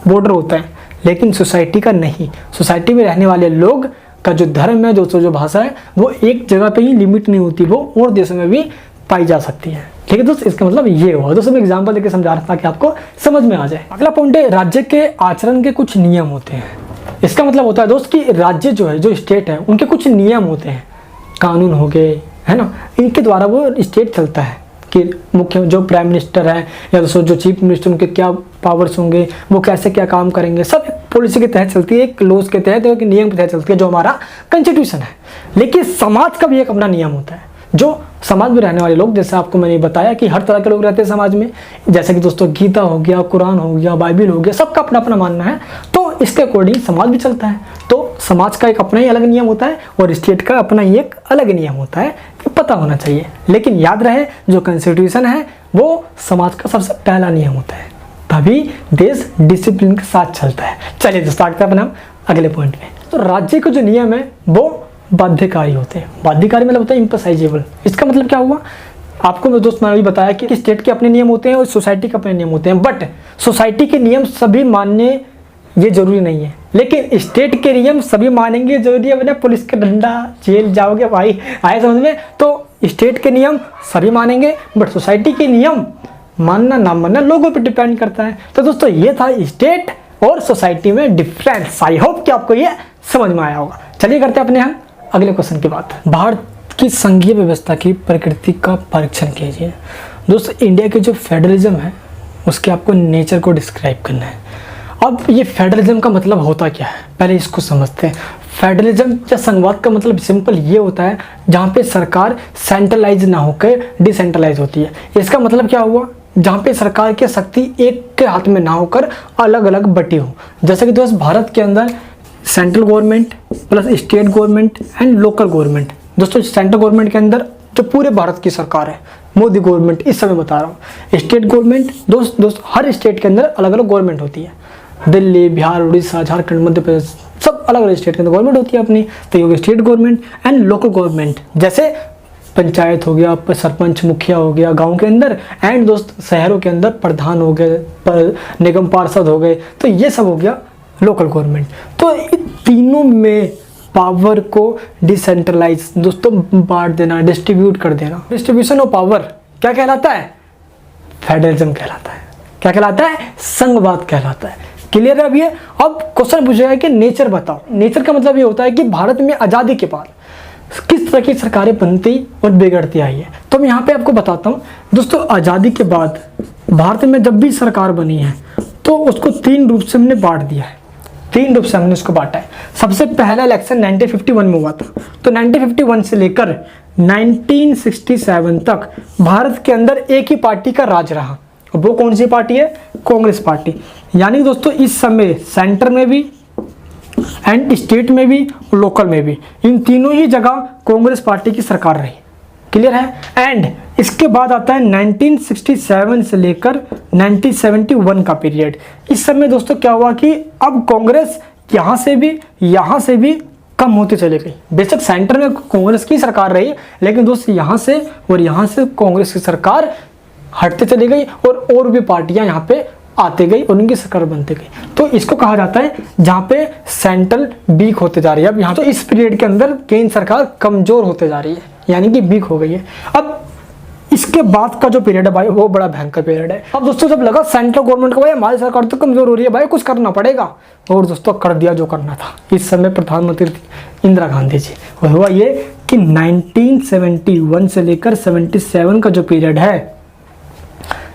बॉर्डर होता है, लेकिन सोसाइटी का नहीं। सोसाइटी में रहने वाले लोग का जो धर्म है, दोस्तों जो भाषा है, वो एक जगह पे ही लिमिट नहीं होती, वो और देशों में भी पाई जा सकती है। ठीक है दोस्तों, इसका मतलब ये हुआ। दोस्तों मैं एग्जाम्पल देकर समझा रहा था कि आपको समझ में आ जाए। अगला पॉइंट है राज्य के आचरण के कुछ नियम होते हैं। इसका मतलब होता है दोस्त कि राज्य जो है, जो स्टेट है, उनके कुछ नियम होते हैं, कानून हो गए, है ना, इनके द्वारा वो स्टेट चलता है कि मुख्य जो प्राइम मिनिस्टर है या दोस्तों जो चीफ मिनिस्टर, उनके क्या पावर्स होंगे, वो कैसे क्या काम करेंगे, सब पॉलिसी के तहत चलती है, एक लॉज के तहत, एक नियम के तहत चलती है, जो हमारा कॉन्स्टिट्यूशन है। लेकिन समाज का भी एक अपना नियम होता है। जो समाज में रहने वाले लोग, जैसे आपको मैंने बताया कि हर तरह के लोग रहते हैं समाज में, जैसे कि दोस्तों गीता हो गया, कुरान हो गया, बाइबिल हो गया, सबका अपना अपना मानना है, तो इसके अकॉर्डिंग समाज भी चलता है। तो समाज का एक अपना ही अलग नियम होता है और स्टेट का अपना ही एक अलग नियम होता है, कि पता होना चाहिए। लेकिन याद रहे जो कॉन्स्टिट्यूशन है वो समाज का सबसे पहला नियम होता है, तभी देश डिसिप्लिन के साथ चलता है। चलिए दोस्तों आगे अपना अगले पॉइंट में। तो राज्य के जो नियम है वो बाध्यकारी होते हैं। बाध्यकारी मतलब होता है इम्पसाइजेबल। इसका मतलब क्या हुआ, आपको दोस्त मैंने भी बताया कि स्टेट के अपने नियम होते हैं और सोसाइटी के अपने नियम होते हैं, बट सोसाइटी के नियम सभी मानने ये जरूरी नहीं है, लेकिन स्टेट के नियम सभी मानेंगे जरूरी है, वरना पुलिस का डंडा, जेल जाओगे भाई। आए समझ में? तो स्टेट के नियम सभी मानेंगे, बट सोसाइटी के नियम मानना ना मानना लोगों पर डिपेंड करता है। तो दोस्तों ये था स्टेट और सोसाइटी में डिफरेंस। आई होप कि आपको ये समझ में आया होगा। चलिए करते हैं अपने यहाँ अगले क्वेश्चन की बात। भारत की संघीय व्यवस्था की प्रकृति का परीक्षण कीजिए। दोस्तों इंडिया के जो फेडरलिज्म है उसके आपको नेचर को डिस्क्राइब करना है। अब ये फेडरलिज्म का मतलब होता क्या है, पहले इसको समझते हैं। फेडरलिज्म या संघवाद का मतलब सिंपल ये होता है जहाँ पे सरकार सेंट्रलाइज ना होकर डिसेंट्रलाइज होती है। इसका मतलब क्या हुआ, जहाँ पे सरकार की शक्ति एक के हाथ में ना होकर अलग अलग बटी हो। जैसे कि दोस्त भारत के अंदर central government plus state government and local government. दोस्तों सेंट्रल गवर्नमेंट के अंदर जो पूरे भारत की सरकार है, मोदी गवर्नमेंट इस समय बता रहा हूँ। स्टेट गवर्नमेंट दोस्त हर स्टेट के अंदर अलग अलग गवर्नमेंट होती है। दिल्ली, बिहार, उड़ीसा, झारखंड, मध्य प्रदेश, सब अलग अलग स्टेट के अंदर गवर्नमेंट होती है अपनी। तो ये हो गया state government and local government, जैसे पंचायत हो गया, सरपंच, मुखिया हो गया गांव के अंदर, एंड दोस्त शहरों के अंदर प्रधान हो गए, निगम पार्षद हो गए। तो ये सब हो गया लोकल गवर्नमेंट। तो इन तीनों में पावर को डिसेंट्रलाइज दोस्तों बांट देना, डिस्ट्रीब्यूट कर देना। डिस्ट्रीब्यूशन ऑफ पावर क्या कहलाता है, फेडरलिज्म कहलाता है। क्या कहलाता है, संघवाद कहलाता है। क्लियर है अभी? अब क्वेश्चन पूछेगा कि नेचर बताओ। नेचर का मतलब ये होता है कि भारत में आज़ादी के बाद किस तरह की सरकारें बनती और बिगड़ती आई है। तो मैं यहाँ पे आपको बताता हूँ दोस्तों, आज़ादी के बाद भारत में जब भी सरकार बनी है तो उसको तीन रूप से हमने बांट दिया है। तीन रूप से हमने उसको बांटा है। सबसे पहला इलेक्शन 1951 में हुआ था। तो 1951 से लेकर 1967 तक भारत के अंदर एक ही पार्टी का राज रहा। वो कौन सी पार्टी है, कांग्रेस पार्टी। यानी दोस्तों इस समय सेंटर में भी एंड स्टेट में भी लोकल में भी इन तीनों ही जगह कांग्रेस पार्टी की सरकार रही। क्लियर है? एंड इसके बाद आता है 1967 से लेकर 1971 का पीरियड। इस समय दोस्तों क्या हुआ कि अब कांग्रेस यहाँ से भी कम होती चली गई। बेशक सेंटर में कांग्रेस की सरकार रही, लेकिन दोस्तों यहाँ से कांग्रेस की सरकार हटते चली गई और भी पार्टियां यहाँ पे आते गई और उनकी सरकार बनते गई। तो इसको कहा जाता है जहाँ पे सेंट्रल वीक होते जा रही है। अब यहाँ तो इस पीरियड के अंदर केंद्र सरकार कमजोर होते जा रही है, यानी कि वीक हो गई है। अब इसके बाद का जो पीरियड है भाई वो बड़ा भयंकर पीरियड है। अब दोस्तों जब लगा सेंट्रल गवर्नमेंट को भाई हमारी सरकार तो कमजोर हो रही है, भाई कुछ करना पड़ेगा, और दोस्तों कर दिया जो करना था। इस समय प्रधानमंत्री थी इंदिरा गांधी जी। हुआ ये कि 1971 से लेकर 77 का जो पीरियड है,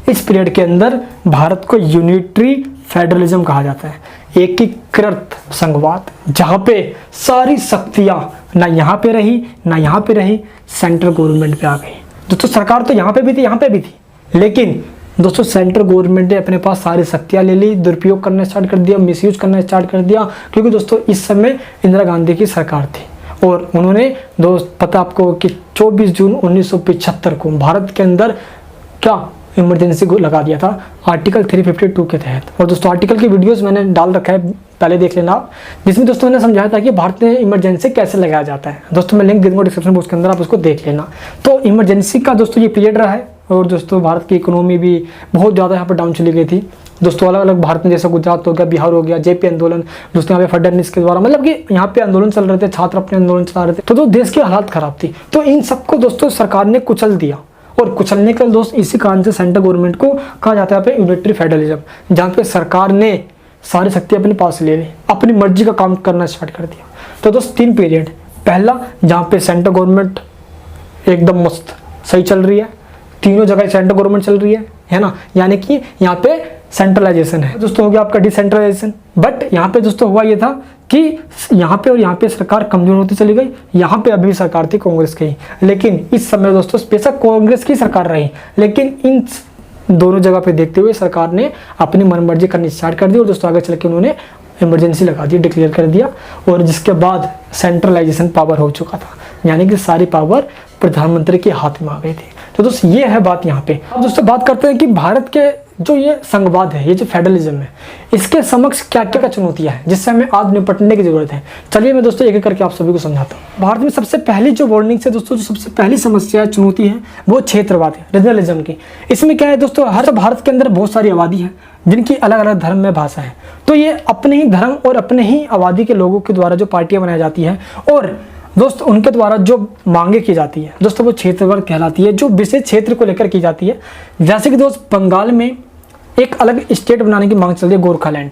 इस पीरियड के अंदर भारत को यूनिटरी फेडरलिज्म कहा जाता है, एकीकृत संघवाद, जहाँ पे सारी शक्तियाँ ना यहाँ पे रही ना यहाँ पे रही, सेंट्रल गवर्नमेंट पे आ गई। दोस्तों सरकार तो यहाँ पे भी थी, यहाँ पे भी थी, लेकिन दोस्तों सेंट्रल गवर्नमेंट ने अपने पास सारी शक्तियाँ ले ली, दुरुपयोग करना स्टार्ट कर दिया, मिसयूज करना स्टार्ट कर दिया। क्योंकि दोस्तों इस समय इंदिरा गांधी की सरकार थी और उन्होंने पता आपको कि 24 जून 1975 को भारत के अंदर क्या इमरजेंसी को लगा दिया था आर्टिकल 352 के तहत। और दोस्तों आर्टिकल की वीडियोस मैंने डाल रखा है, पहले देख लेना आप, जिसमें दोस्तों मैंने समझाया था कि भारत में इमरजेंसी कैसे लगाया जाता है। दोस्तों मैं लिंक दे दूंगा डिस्क्रिप्शन बॉक्स के अंदर, आप उसको देख लेना। तो इमरजेंसी का दोस्तों ये पीरियड रहा है और दोस्तों भारत की इकोनॉमी भी बहुत ज़्यादा यहाँ पर डाउन चली गई थी। दोस्तों अलग अलग भारत में जैसे गुजरात हो गया, बिहार हो गया, जेपी आंदोलन, दोस्तों यहाँ पे फडणवीस के द्वारा मतलब कि यहाँ पे आंदोलन चल रहे थे, छात्र अपने आंदोलन चला रहे थे, तो देश की हालत खराब थी। तो इन सबको दोस्तों सरकार ने कुचल दिया और कुचलने के दोस्त इसी कारण से सेंट्रल गवर्नमेंट को कहा जाता है पे यूनिटरी फेडरलिज्म, जहाँ पे सरकार ने सारी शक्ति अपने पास ले ली, अपनी मर्जी का काम करना स्टार्ट कर दिया। तो दोस्त तीन पीरियड, पहला जहाँ पे सेंट्रल गवर्नमेंट एकदम मस्त सही चल रही है, तीनों जगह सेंट्रल गवर्नमेंट चल रही है ना, यानी कि यहाँ पे सेंट्रलाइजेशन है। दोस्तों हो गया आपका डिसेंट्रलाइजेशन। बट यहाँ पे दोस्तों हुआ ये था कि यहाँ पे और यहाँ पे सरकार कमजोर होती चली गई। यहाँ पे अभी सरकार थी कांग्रेस की, लेकिन इस समय दोस्तों बेशक कांग्रेस की सरकार रही, लेकिन इन दोनों जगह पे देखते हुए सरकार ने अपनी मनमर्जी करनी स्टार्ट कर दी और दोस्तों आगे चल के उन्होंने इमरजेंसी लगा दी, डिक्लेयर कर दिया, और जिसके बाद सेंट्रलाइजेशन पावर हो चुका था, यानी कि सारी पावर प्रधानमंत्री के हाथ में आ गई थी। तो दोस्तों ये है बात यहाँ पे। अब दोस्तों बात करते हैं कि भारत के जो ये संघवाद है, ये जो फेडरलिज्म है, इसके समक्ष क्या क्या चुनौतियां हैं जिससे हमें आज निपटने की जरूरत है। चलिए मैं दोस्तों एक एक करके आप सभी को समझाता हूँ। भारत में सबसे पहली जो वार्निंग से दोस्तों जो सबसे पहली समस्या है, चुनौती है, वो क्षेत्रवाद है, रीजनलिज्म की। इसमें क्या है दोस्तों, हर भारत के अंदर बहुत सारी आबादी है जिनकी अलग अलग धर्म में भाषा है। तो ये अपने ही धर्म और अपने ही आबादी के लोगों के द्वारा जो पार्टियां बनाई जाती है और दोस्त उनके द्वारा जो मांगे की जाती है दोस्तों, वो क्षेत्रवाद कहलाती है, जो विशेष क्षेत्र को लेकर की जाती है। जैसे कि दोस्त बंगाल में एक अलग स्टेट बनाने की मांग चल रही है, गोरखालैंड,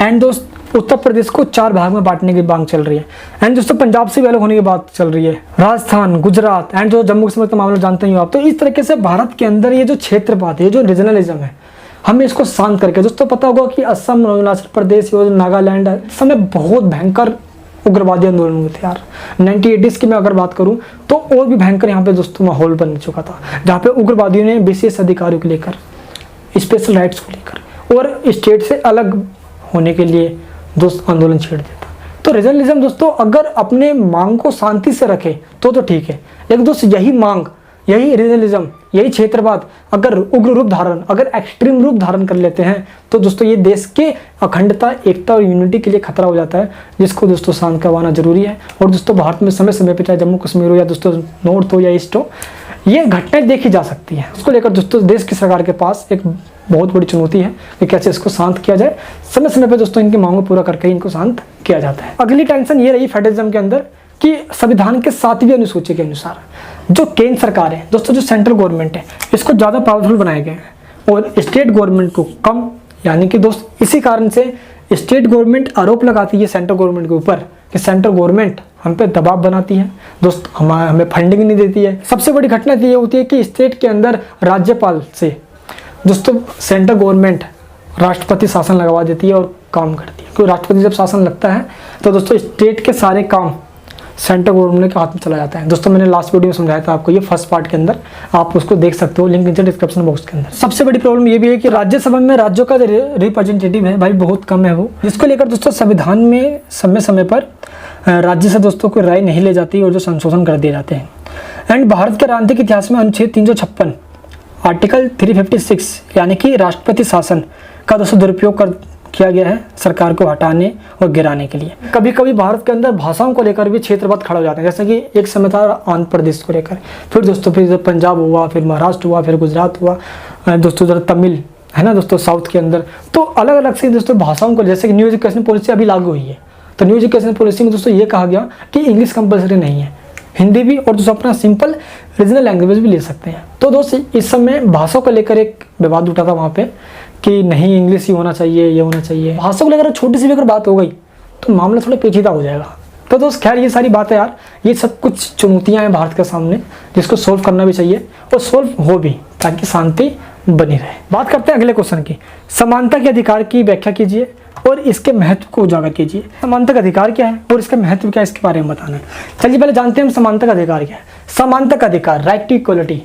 एंड दोस्त उत्तर प्रदेश को 4 भाग में बांटने की मांग चल रही है। एंड दोस्तों पंजाब से भी अलग होने की बात चल रही है, राजस्थान, गुजरात एंड जो जम्मू कश्मीर का मामला जानते ही हो आप। तो इस तरीके से भारत के अंदर ये जो क्षेत्रवाद है, जो रीजनलिज्म है, हमें इसको शांत करके, दोस्तों पता होगा कि असम, अरुणाचल प्रदेश, नागालैंड, इस समय बहुत भयंकर उग्रवादी आंदोलन हुए थे यार। 1980s की मैं अगर बात करूं तो और भी भयंकर यहाँ पे दोस्तों माहौल बन चुका था, जहाँ पे उग्रवादियों ने विशेष अधिकारों को लेकर, स्पेशल राइट्स को लेकर और स्टेट से अलग होने के लिए दोस्त आंदोलन छेड़ देता। तो रीजनलिज्म दोस्तों अगर अपने मांग को शांति से रखे तो ठीक है, लेकिन दोस्त यही मांग, यही रीजनलिज्म, यही क्षेत्रवाद अगर उग्र रूप धारण, अगर एक्सट्रीम रूप धारण कर लेते हैं तो दोस्तों ये देश के अखंडता, एकता और यूनिटी के लिए खतरा हो जाता है, जिसको दोस्तों शांत करवाना जरूरी है। और दोस्तों भारत में समय समय पर, चाहे जम्मू कश्मीर हो या दोस्तों नॉर्थ हो या ईस्ट हो, ये घटनाएं देखी जा सकती हैं। उसको लेकर दोस्तों देश की सरकार के पास एक बहुत बड़ी चुनौती है कि कैसे इसको शांत किया जाए। समय समय पे दोस्तों इनकी मांगों पूरा करके इनको शांत किया जाता है। अगली टेंशन ये रही फेडरलिज्म के अंदर कि संविधान के 7वीं अनुसूची के अनुसार जो केंद्र सरकार है दोस्तों, जो सेंट्रल गवर्नमेंट है, इसको ज़्यादा पावरफुल बनाया गया है और स्टेट गवर्नमेंट को कम। यानी कि दोस्त इसी कारण से स्टेट गवर्नमेंट आरोप लगाती है सेंट्रल गवर्नमेंट के ऊपर कि सेंट्रल गवर्नमेंट हम पे दबाव बनाती है दोस्त, हमें फंडिंग नहीं देती है। सबसे बड़ी घटना ये होती है कि स्टेट के अंदर राज्यपाल से दोस्तों सेंट्रल गवर्नमेंट राष्ट्रपति शासन लगवा देती है और काम करती है। क्योंकि राष्ट्रपति जब शासन लगता है तो दोस्तों स्टेट के सारे काम सेंट्रल गवर्नमेंट के हाथ में चला जाता है। दोस्तों मैंने लास्ट वीडियो में समझाया था आपको, ये फर्स्ट पार्ट के अंदर आप उसको देख सकते हो, लिंक नीचे डिस्क्रिप्शन बॉक्स के अंदर। सबसे बड़ी प्रॉब्लम ये भी है कि राज्यसभा में राज्यों का रिप्रेजेंटेटिव है भाई बहुत कम है वो, जिसको लेकर दोस्तों संविधान में समय समय पर राज्य से दोस्तों कोई राय नहीं ले जाती और जो संशोधन कर दिए जाते हैं। एंड भारत के राजनीतिक इतिहास में अनुच्छेद 356 आर्टिकल 356 यानी कि राष्ट्रपति शासन का दोस्तों दुरुपयोग किया गया है सरकार को हटाने और गिराने के लिए। कभी कभी भारत के अंदर भाषाओं को लेकर भी क्षेत्रवाद खड़ा हो जाते हैं, जैसे कि एक समय था आंध्र प्रदेश को लेकर, फिर दोस्तों फिर पंजाब हुआ, फिर महाराष्ट्र हुआ, फिर गुजरात हुआ, दोस्तों जरा तमिल है ना दोस्तों साउथ के अंदर। तो अलग अलग से दोस्तों भाषाओं को, जैसे कि न्यू एजुकेशन पॉलिसी अभी लागू हुई है, तो न्यू एजुकेशन पॉलिसी में दोस्तों ये कहा गया कि इंग्लिश कंपलसरी नहीं है, हिंदी भी और दोस्तों अपना सिंपल रीजनल लैंग्वेज भी ले सकते हैं। तो दोस्त इस समय भाषा को लेकर एक विवाद उठा था वहाँ पे कि नहीं इंग्लिश ही होना चाहिए, ये होना चाहिए। भाषा को लेकर छोटी सी भी अगर बात हो गई तो मामला थोड़ा पेचीदा हो जाएगा। तो दोस्त खैर ये सारी बातें यार, ये सब कुछ चुनौतियाँ हैं भारत के सामने, जिसको सोल्व करना भी चाहिए और सोल्व हो भी, ताकि शांति बनी रहे। बात करते हैं अगले क्वेश्चन की, समानता के अधिकार की व्याख्या कीजिए और इसके महत्व को उजागर कीजिए। समानता का अधिकार क्या है और इसका महत्व क्या है, इसके बारे में बताना है। चलिए पहले जानते हैं हम समानता का अधिकार क्या है। समानता का अधिकार, राइट टू इक्वलिटी,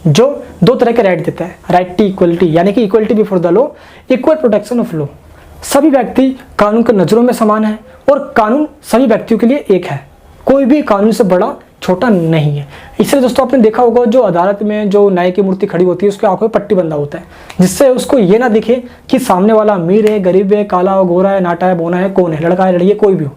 जो 2 तरह के राइट देता है। राइट टू इक्वलिटी यानी कि equality before the law, equal protection of law. सभी व्यक्ति कानून के नजरों में समान है और कानून सभी व्यक्तियों के लिए एक है, कोई भी कानून से बड़ा छोटा नहीं है। इसलिए दोस्तों आपने देखा होगा जो अदालत में जो न्याय की मूर्ति खड़ी होती है उसके आंखों में पट्टी बंधा होता है, जिससे उसको ये ना दिखे कि सामने वाला अमीर है, गरीब है, काला है, गोरा है, नाटा है, बोना है, कौन है, लड़का है, लड़की है, कोई भी हो,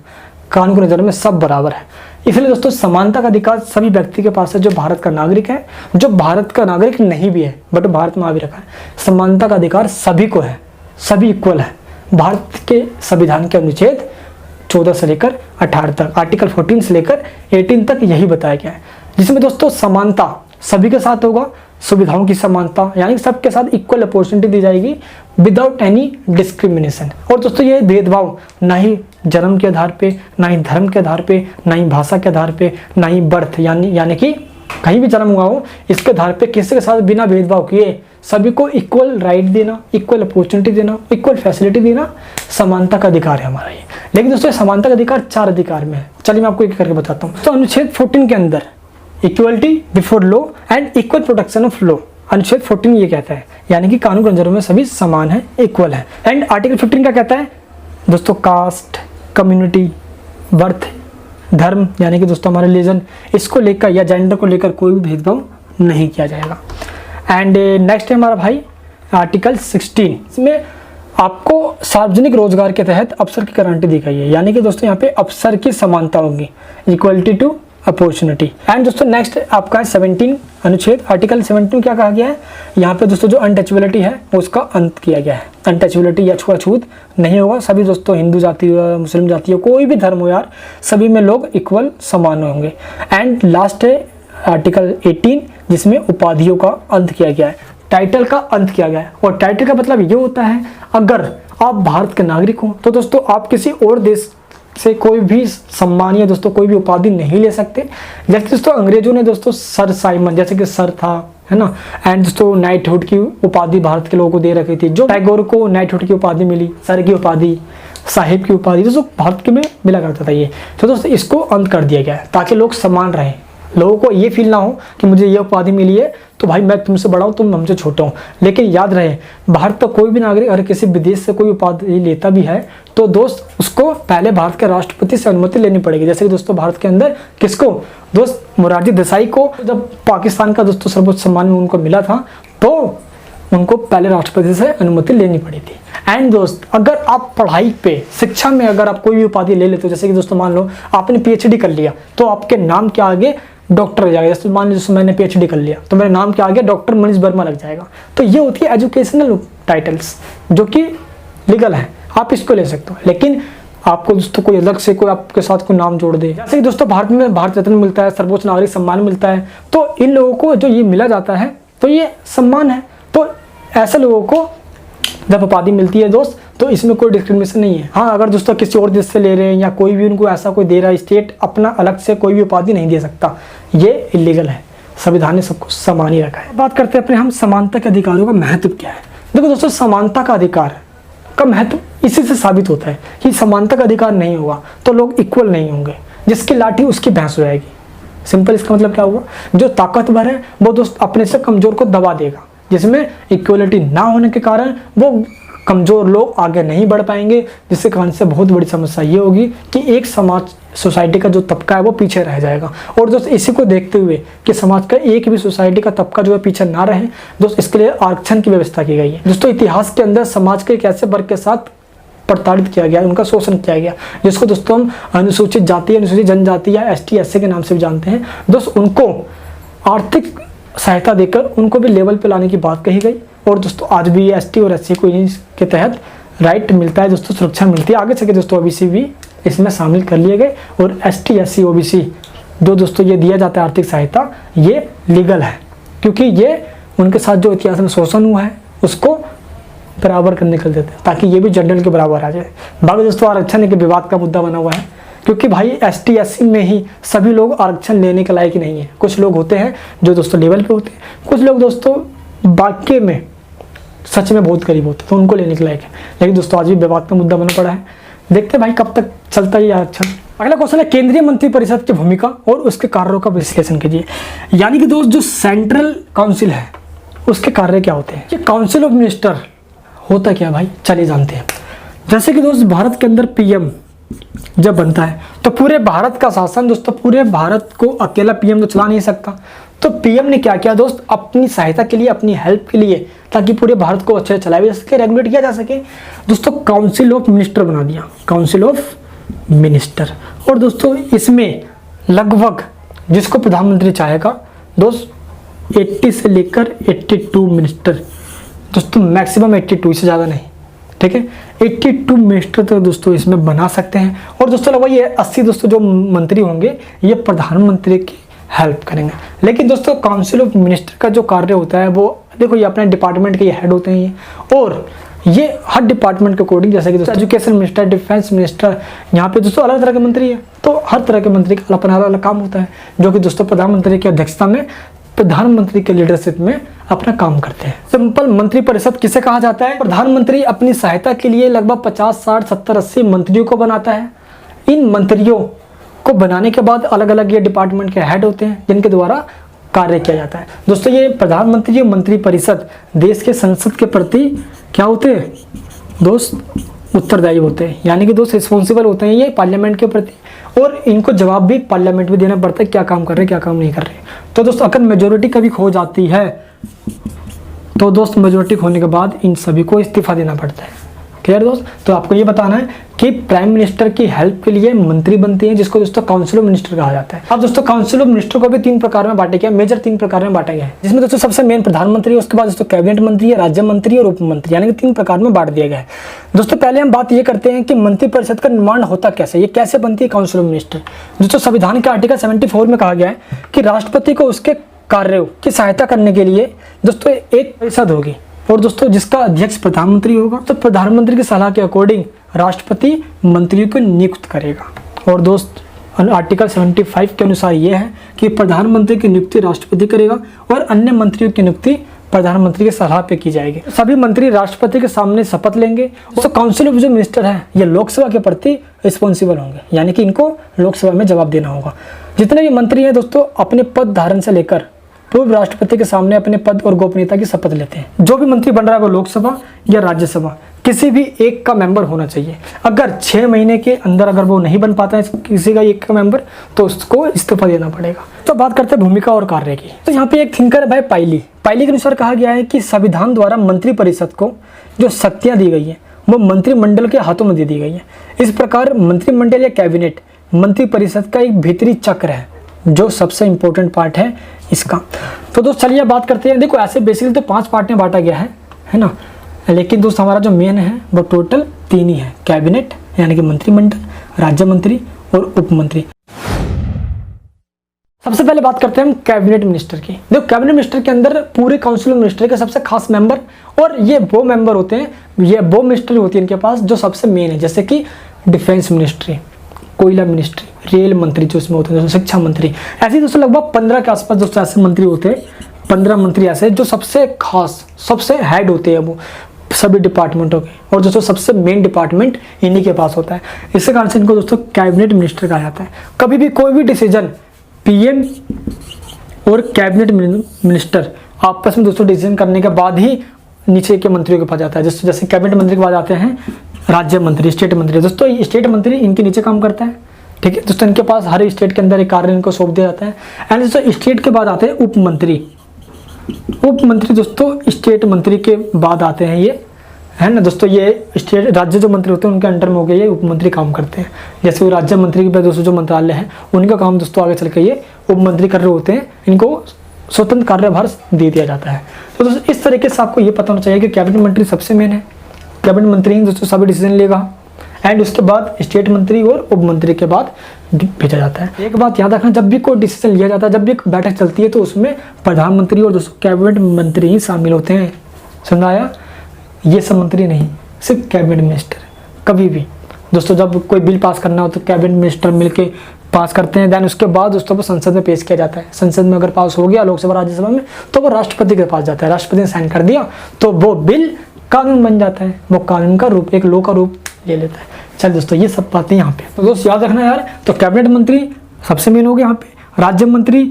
कानून की नज़र में सब बराबर है। इसलिए दोस्तों समानता का अधिकार सभी व्यक्ति के पास है, जो भारत का नागरिक है, जो भारत का नागरिक नहीं भी है बट भारत में आ भी रखा है। समानता का अधिकार सभी को है, सभी इक्वल है। भारत के संविधान के अनुच्छेद 14 से लेकर 18 तक, आर्टिकल 14 से लेकर 18 तक यही बताया गया है, जिसमें दोस्तों समानता सभी के साथ होगा, सुविधाओं की समानता यानी सबके साथ इक्वल अपॉर्चुनिटी दी जाएगी विदाउट एनी डिस्क्रिमिनेशन। और दोस्तों ये भेदभाव ना ही जन्म के आधार पे, ना ही धर्म के आधार पे, ना ही भाषा के आधार पे, ना ही बर्थ यानी कि कहीं भी जन्म हुआ हो, इसके आधार पे किसी के साथ बिना भेदभाव किए सभी को इक्वल राइट देना, इक्वल अपॉर्चुनिटी देना, इक्वल फैसिलिटी देना समानता का अधिकार है हमारा ये। लेकिन दोस्तों समानता का अधिकार 4 अधिकार में है। चलिए मैं आपको एक करके बताता हूँ। तो अनुच्छेद 14 के अंदर equality before law and equal protection of law, अनुच्छेद 14 ये कहता है, यानी कि कानून के नजरों में सभी समान है, इक्वल है। एंड आर्टिकल 15 क्या कहता है दोस्तों, कास्ट, कम्युनिटी, बर्थ, धर्म यानी कि दोस्तों हमारे रिलीजन, इसको लेकर या जेंडर को लेकर कोई भी भेदभाव नहीं किया जाएगा। एंड नेक्स्ट है हमारा भाई आर्टिकल 16, इसमें आपको सार्वजनिक रोजगार के तहत अवसर की गारंटी दी गई है, यानी कि दोस्तों यहाँ पे अवसर की समानता होगी, इक्वलिटी टू अपॉर्चुनिटी। एंड दोस्तों नेक्स्ट आपका है 17 अनुच्छेद, आर्टिकल 17 क्या कहा गया है, यहाँ पे दोस्तों जो अनटचेबिलिटी है उसका अंत किया गया है। अनटचेबिलिटी या छुआछूत नहीं होगा, सभी दोस्तों हिंदू जाति हो, मुस्लिम जाति हो, कोई भी धर्म हो यार, सभी में लोग इक्वल समान होंगे। एंड लास्ट है आर्टिकल 18 जिसमें उपाधियों का अंत किया गया है, टाइटल का अंत किया गया है। और टाइटल का मतलब ये होता है अगर आप भारत के नागरिक हो तो दोस्तों आप किसी और देश से कोई भी सम्मान या दोस्तों कोई भी उपाधि नहीं ले सकते। जैसे दोस्तों अंग्रेजों ने दोस्तों सर साइमन जैसे कि सर था, है ना, एंड दोस्तों नाइटहुड की उपाधि भारत के लोगों को दे रखी थी। जो टैगोर को नाइटहुड की उपाधि मिली, सर की उपाधि, साहिब की उपाधि, दोस्तों भारत के में मिला करता था ये। तो दोस्तों इसको अंत कर दिया गया है ताकि लोग समान रहें, लोगों को ये फील ना हो कि मुझे ये उपाधि मिली है तो भाई मैं तुमसे बड़ा हूँ, तुम हमसे छोटा हो। लेकिन याद रहे, भारत का कोई भी नागरिक अगर किसी विदेश से कोई उपाधि लेता भी है तो दोस्त उसको पहले भारत के राष्ट्रपति से अनुमति लेनी पड़ेगी। जैसे कि दोस्तों भारत के अंदर किसको, दोस्त मोरारजी देसाई को जब पाकिस्तान का दोस्तों सर्वोच्च सम्मान उनको मिला था तो उनको पहले राष्ट्रपति से अनुमति लेनी पड़ी थी। एंड दोस्त अगर आप पढ़ाई पे, शिक्षा में अगर आप कोई भी उपाधि ले लेते हो, जैसे कि दोस्तों मान लो आपने पीएचडी कर लिया तो आपके नाम के आगे डॉक्टर लग जाएगा। जैसे मान लीजिए मैंने पीएचडी कर लिया तो मेरे नाम के आगे डॉक्टर मनीष वर्मा लग जाएगा। तो ये होती है एजुकेशनल टाइटल्स जो कि लीगल है, आप इसको ले सकते हो। लेकिन आपको दोस्तों कोई अलग से कोई आपके साथ कोई नाम जोड़ दे, जैसे कि दोस्तों भारत में भारत रत्न मिलता है, सर्वोच्च नागरिक सम्मान मिलता है, तो इन लोगों को जो ये मिला जाता है तो ये सम्मान है। तो ऐसे लोगों को जब उपाधि मिलती है दोस्त तो इसमें कोई डिस्क्रिमिनेशन नहीं है। हाँ, अगर दोस्तों किसी और देश से ले रहे हैं या कोई भी उनको ऐसा कोई दे रहा है, स्टेट अपना अलग से कोई भी उपाधि नहीं दे सकता, ये इलीगल है। संविधान ने सबको समान ही रखा है। बात करते हैं अपने हम समानता के अधिकारों का महत्व क्या है। देखो दोस्तों, समानता का अधिकार का महत्व इसी से साबित होता है कि समानता का अधिकार नहीं होगा तो लोग इक्वल नहीं होंगे, जिसकी लाठी उसकी भैंस हो जाएगी। सिंपल इसका मतलब क्या हुआ, जो ताकतवर है वो दोस्त अपने से कमजोर को दबा देगा, जिसमें इक्वलिटी ना होने के कारण वो कमजोर लोग आगे नहीं बढ़ पाएंगे, जिसके कारण से बहुत बड़ी समस्या ये होगी कि एक समाज, सोसाइटी का जो तबका है वो पीछे रह जाएगा। और दोस्त इसी को देखते हुए कि समाज का एक भी सोसाइटी का तबका जो है पीछे ना रहे, दोस्त इसके लिए आरक्षण की व्यवस्था की गई है। दोस्तों इतिहास के अंदर समाज के एक ऐसे वर्ग के साथ प्रताड़ित किया गया, उनका शोषण किया गया, जिसको दोस्तों हम अनुसूचित जाति, अनुसूचित जनजाति या ST SC के नाम से भी जानते हैं। दोस्त उनको आर्थिक सहायता देकर उनको भी लेवल पे लाने की बात कही गई। और दोस्तों आज भी ST और SC को इन्हीं के तहत राइट मिलता है, दोस्तों सुरक्षा मिलती है। आगे चल के दोस्तों OBC भी इसमें शामिल कर लिए गए। और ST SC OBC जो दोस्तों ये दिया जाता है आर्थिक सहायता, ये लीगल है क्योंकि ये उनके साथ जो इतिहास में शोषण हुआ है उसको बराबर करने कर देते हैं ताकि ये भी जनरल के बराबर आ जाए। बाकी दोस्तों आरक्षण एक विवाद का मुद्दा बना हुआ है क्योंकि भाई ST SC में ही सभी लोग आरक्षण लेने के लायक नहीं है। कुछ लोग होते हैं जो दोस्तों लेवल पे होते हैं, कुछ लोग दोस्तों वाकई में सच में बहुत करीब होते हैं तो उनको लेने के लायक है। लेकिन दोस्तों आज भी विवाद का मुद्दा बना पड़ा है, देखते हैं भाई कब तक चलता है ये आरक्षण। अगला क्वेश्चन है केंद्रीय मंत्रिपरिषद की भूमिका और उसके कार्यों का विश्लेषण कीजिए। यानी कि दोस्त जो सेंट्रल काउंसिल है उसके कार्य क्या होते हैं। ये काउंसिल ऑफ मिनिस्टर होता क्या भाई, चलिए जानते हैं। जैसे कि दोस्त भारत के अंदर PM जब बनता है तो पूरे भारत का शासन, दोस्तों पूरे भारत को अकेला PM तो चला नहीं सकता। तो PM ने क्या किया दोस्त, अपनी सहायता के लिए, अपनी हेल्प के लिए, ताकि पूरे भारत को अच्छे से चलाया जा सके, रेगुलेट किया जा सके, दोस्तों काउंसिल ऑफ मिनिस्टर बना दिया, काउंसिल ऑफ मिनिस्टर। और दोस्तों इसमें लगभग जिसको प्रधानमंत्री चाहेगा दोस्त 80 से लेकर 82 मिनिस्टर, दोस्तों मैक्सिमम 82 से ज़्यादा नहीं, ठीक है, 82 मिनिस्टर तो दोस्तों इसमें बना सकते हैं। और दोस्तों लगभग ये 80 दोस्तों जो मंत्री होंगे ये प्रधानमंत्री की हेल्प करेंगे। लेकिन दोस्तों काउंसिल ऑफ मिनिस्टर का जो कार्य होता है वो देखो, ये अपने डिपार्टमेंट के ये हेड होते हैं ये, और ये हर डिपार्टमेंट के अकॉर्डिंग, जैसे कि दोस्तों एजुकेशन मिनिस्टर, डिफेंस मिनिस्टर, यहाँ पे दोस्तों अलग तरह के मंत्री है, तो हर तरह के मंत्री का अपना अलग काम होता है जो कि दोस्तों प्रधानमंत्री की अध्यक्षता में, प्रधानमंत्री के लीडरशिप में अपना काम करते हैं। सिंपल मंत्रिपरिषद किसे कहा जाता है, प्रधानमंत्री अपनी सहायता के लिए लगभग 50, 60, 70, 80 मंत्रियों को बनाता है। इन मंत्रियों को बनाने के बाद अलग अलग ये डिपार्टमेंट के हेड होते हैं जिनके द्वारा कार्य किया जाता है। दोस्तों ये प्रधानमंत्री और मंत्रिपरिषद देश के संसद के प्रति क्या होते हैं दोस्त, उत्तरदायी होते हैं, यानी कि दोस्त रिस्पॉन्सिबल होते हैं ये पार्लियामेंट के प्रति, और इनको जवाब भी पार्लियामेंट में देना पड़ता है क्या काम कर रहे हैं, क्या काम नहीं कर रहे। तो दोस्तों अगर मेजोरिटी कभी खो जाती है तो दोस्त मेजोरिटी खोने के बाद इन सभी को इस्तीफा देना पड़ता है। क्लियर दोस्त, तो आपको ये बताना है कि प्राइम मिनिस्टर की हेल्प के लिए मंत्री बनते हैं जिसको दोस्तों काउंसिल ऑफ मिनिस्टर कहा जाता है। अब दोस्तों काउंसिल ऑफ मिनिस्टर को भी 3 प्रकार में बांटा गया, मेजर 3 प्रकार में बांटा गया है, जिसमें दोस्तों सबसे मेन प्रधानमंत्री है, उसके बाद दोस्तों कैबिनेट मंत्री है, राज्य मंत्री और उप मंत्री, यानी कि 3 प्रकार में बांट दिया गया है। दोस्तों पहले हम बात ये करते हैं कि मंत्रिपरिषद का निर्माण होता कैसे, ये कैसे बनती है काउंसिल ऑफ मिनिस्टर। दोस्तों संविधान के आर्टिकल 74 में कहा गया है कि राष्ट्रपति को उसके कार्यों की सहायता करने के लिए दोस्तों एक परिषद होगी, और दोस्तों जिसका अध्यक्ष प्रधानमंत्री होगा, तो प्रधानमंत्री की सलाह के अकॉर्डिंग राष्ट्रपति मंत्रियों को नियुक्त करेगा। और दोस्त आर्टिकल 75 के अनुसार यह है कि प्रधानमंत्री की नियुक्ति राष्ट्रपति करेगा और अन्य मंत्रियों की नियुक्ति प्रधानमंत्री की सलाह पे की जाएगी। सभी मंत्री राष्ट्रपति के सामने शपथ लेंगे। तो काउंसिल ऑफ जो मिनिस्टर है ये लोकसभा के प्रति रिस्पॉन्सिबल होंगे, यानी कि इनको लोकसभा में जवाब देना होगा। जितने भी मंत्री हैं दोस्तों अपने पद धारण से लेकर पूर्व राष्ट्रपति के सामने अपने पद और गोपनीयता की शपथ लेते हैं। जो भी मंत्री बन रहा है वो लोकसभा या राज्यसभा किसी भी एक का मेंबर होना चाहिए। अगर 6 महीने के अंदर अगर वो नहीं बन पाता है किसी का एक का मेंबर, तो उसको इस्तीफा देना पड़ेगा। तो बात करते हैं भूमिका और कार्य की। तो यहाँ पे एक थिंकर है भाई पायली के अनुसार कहा गया है कि संविधान द्वारा मंत्रिपरिषद को जो शक्तियां दी गई है वो मंत्रिमंडल के हाथों में दे दी गई है। इस प्रकार मंत्रिमंडल या कैबिनेट मंत्रिपरिषद का एक भीतरी चक्र है जो सबसे इंपॉर्टेंट पार्ट है इसका। तो दोस्त चलिए बात करते हैं। देखो ऐसे बेसिकली तो 5 पार्ट में बांटा गया है ना, लेकिन दोस्त हमारा जो मेन है वो टोटल 3 ही है, कैबिनेट यानी कि मंत्रिमंडल, राज्य मंत्री और उप मंत्री। सबसे पहले बात करते हैं हम कैबिनेट मिनिस्टर की। देखो कैबिनेट मिनिस्टर के अंदर पूरे काउंसिल ऑफ मिनिस्टर के सबसे खास मेंबर, और ये वो मेंबर होते हैं, ये वो मिनिस्ट्री होती है इनके पास जो सबसे मेन है, जैसे कि डिफेंस मिनिस्ट्री, कोयला मिनिस्ट्री, रेल मंत्री जो इसमें होते हैं, शिक्षा मंत्री। ऐसे दोस्तों लगभग 15 के आसपास दोस्तों ऐसे मंत्री होते हैं, 15 मंत्री ऐसे जो सबसे खास सबसे हेड होते हैं वो सभी डिपार्टमेंटों के, और दोस्तों सबसे मेन डिपार्टमेंट इन्हीं के पास होता है। इससे कारण से इनको दोस्तों कैबिनेट मिनिस्टर कहा जाता है। कभी भी कोई भी डिसीजन पीएम और कैबिनेट मिनिस्टर आपस में दोस्तों डिसीजन करने के बाद ही नीचे के मंत्रियों के पास जाता है। जैसे कैबिनेट मंत्री के बाद आते हैं राज्य मंत्री, स्टेट मंत्री। दोस्तों स्टेट मंत्री इनके नीचे काम करता है, ठीक है दोस्तों। इनके पास हर स्टेट के अंदर एक कार्य इनको सौंप दिया जाता है। एंड दोस्तों स्टेट के बाद आते हैं उप मंत्री। उप मंत्री दोस्तों स्टेट मंत्री के बाद आते हैं ये, है ना दोस्तों। ये स्टेट राज्य जो मंत्री होते हैं उनके अंडर में हो गए ये उप मंत्री काम करते हैं। जैसे वो राज्य मंत्री के बाद दोस्तों जो मंत्रालय है उनका काम दोस्तों आगे चल के ये उप मंत्री कर रहे होते हैं, इनको स्वतंत्र कार्यभार दे दिया जाता है। तो दोस्तों इस तरीके से आपको ये पता होना चाहिए कि कैबिनेट मंत्री सबसे मेन है। कैबिनेट मंत्री ही दोस्तों सभी डिसीजन लेगा, एंड उसके बाद स्टेट मंत्री और उप मंत्री के बाद भेजा जाता है। एक बात याद रखना, जब भी कोई डिसीजन लिया जाता है, जब भी एक बैठक चलती है तो उसमें प्रधानमंत्री और दोस्तों कैबिनेट मंत्री ही शामिल होते हैं। समझाया? ये सब मंत्री नहीं, सिर्फ कैबिनेट मिनिस्टर। कभी भी दोस्तों जब कोई बिल पास करना हो तो कैबिनेट मिनिस्टर मिलके पास करते हैं, देन उसके बाद दोस्तों को संसद में पेश किया जाता है। संसद में अगर पास हो गया लोकसभा राज्यसभा में तो वो राष्ट्रपति के पास जाता है। राष्ट्रपति ने साइन कर दिया तो वो बिल कानून बन जाता है, वो कानून का रूप, एक लॉ का रूप ले लेता है। चल दोस्तों ये सब बातें यहाँ पे तो दोस्त याद रखना यार। तो कैबिनेट मंत्री सबसे मेन हो गया यहाँ पे, राज्य मंत्री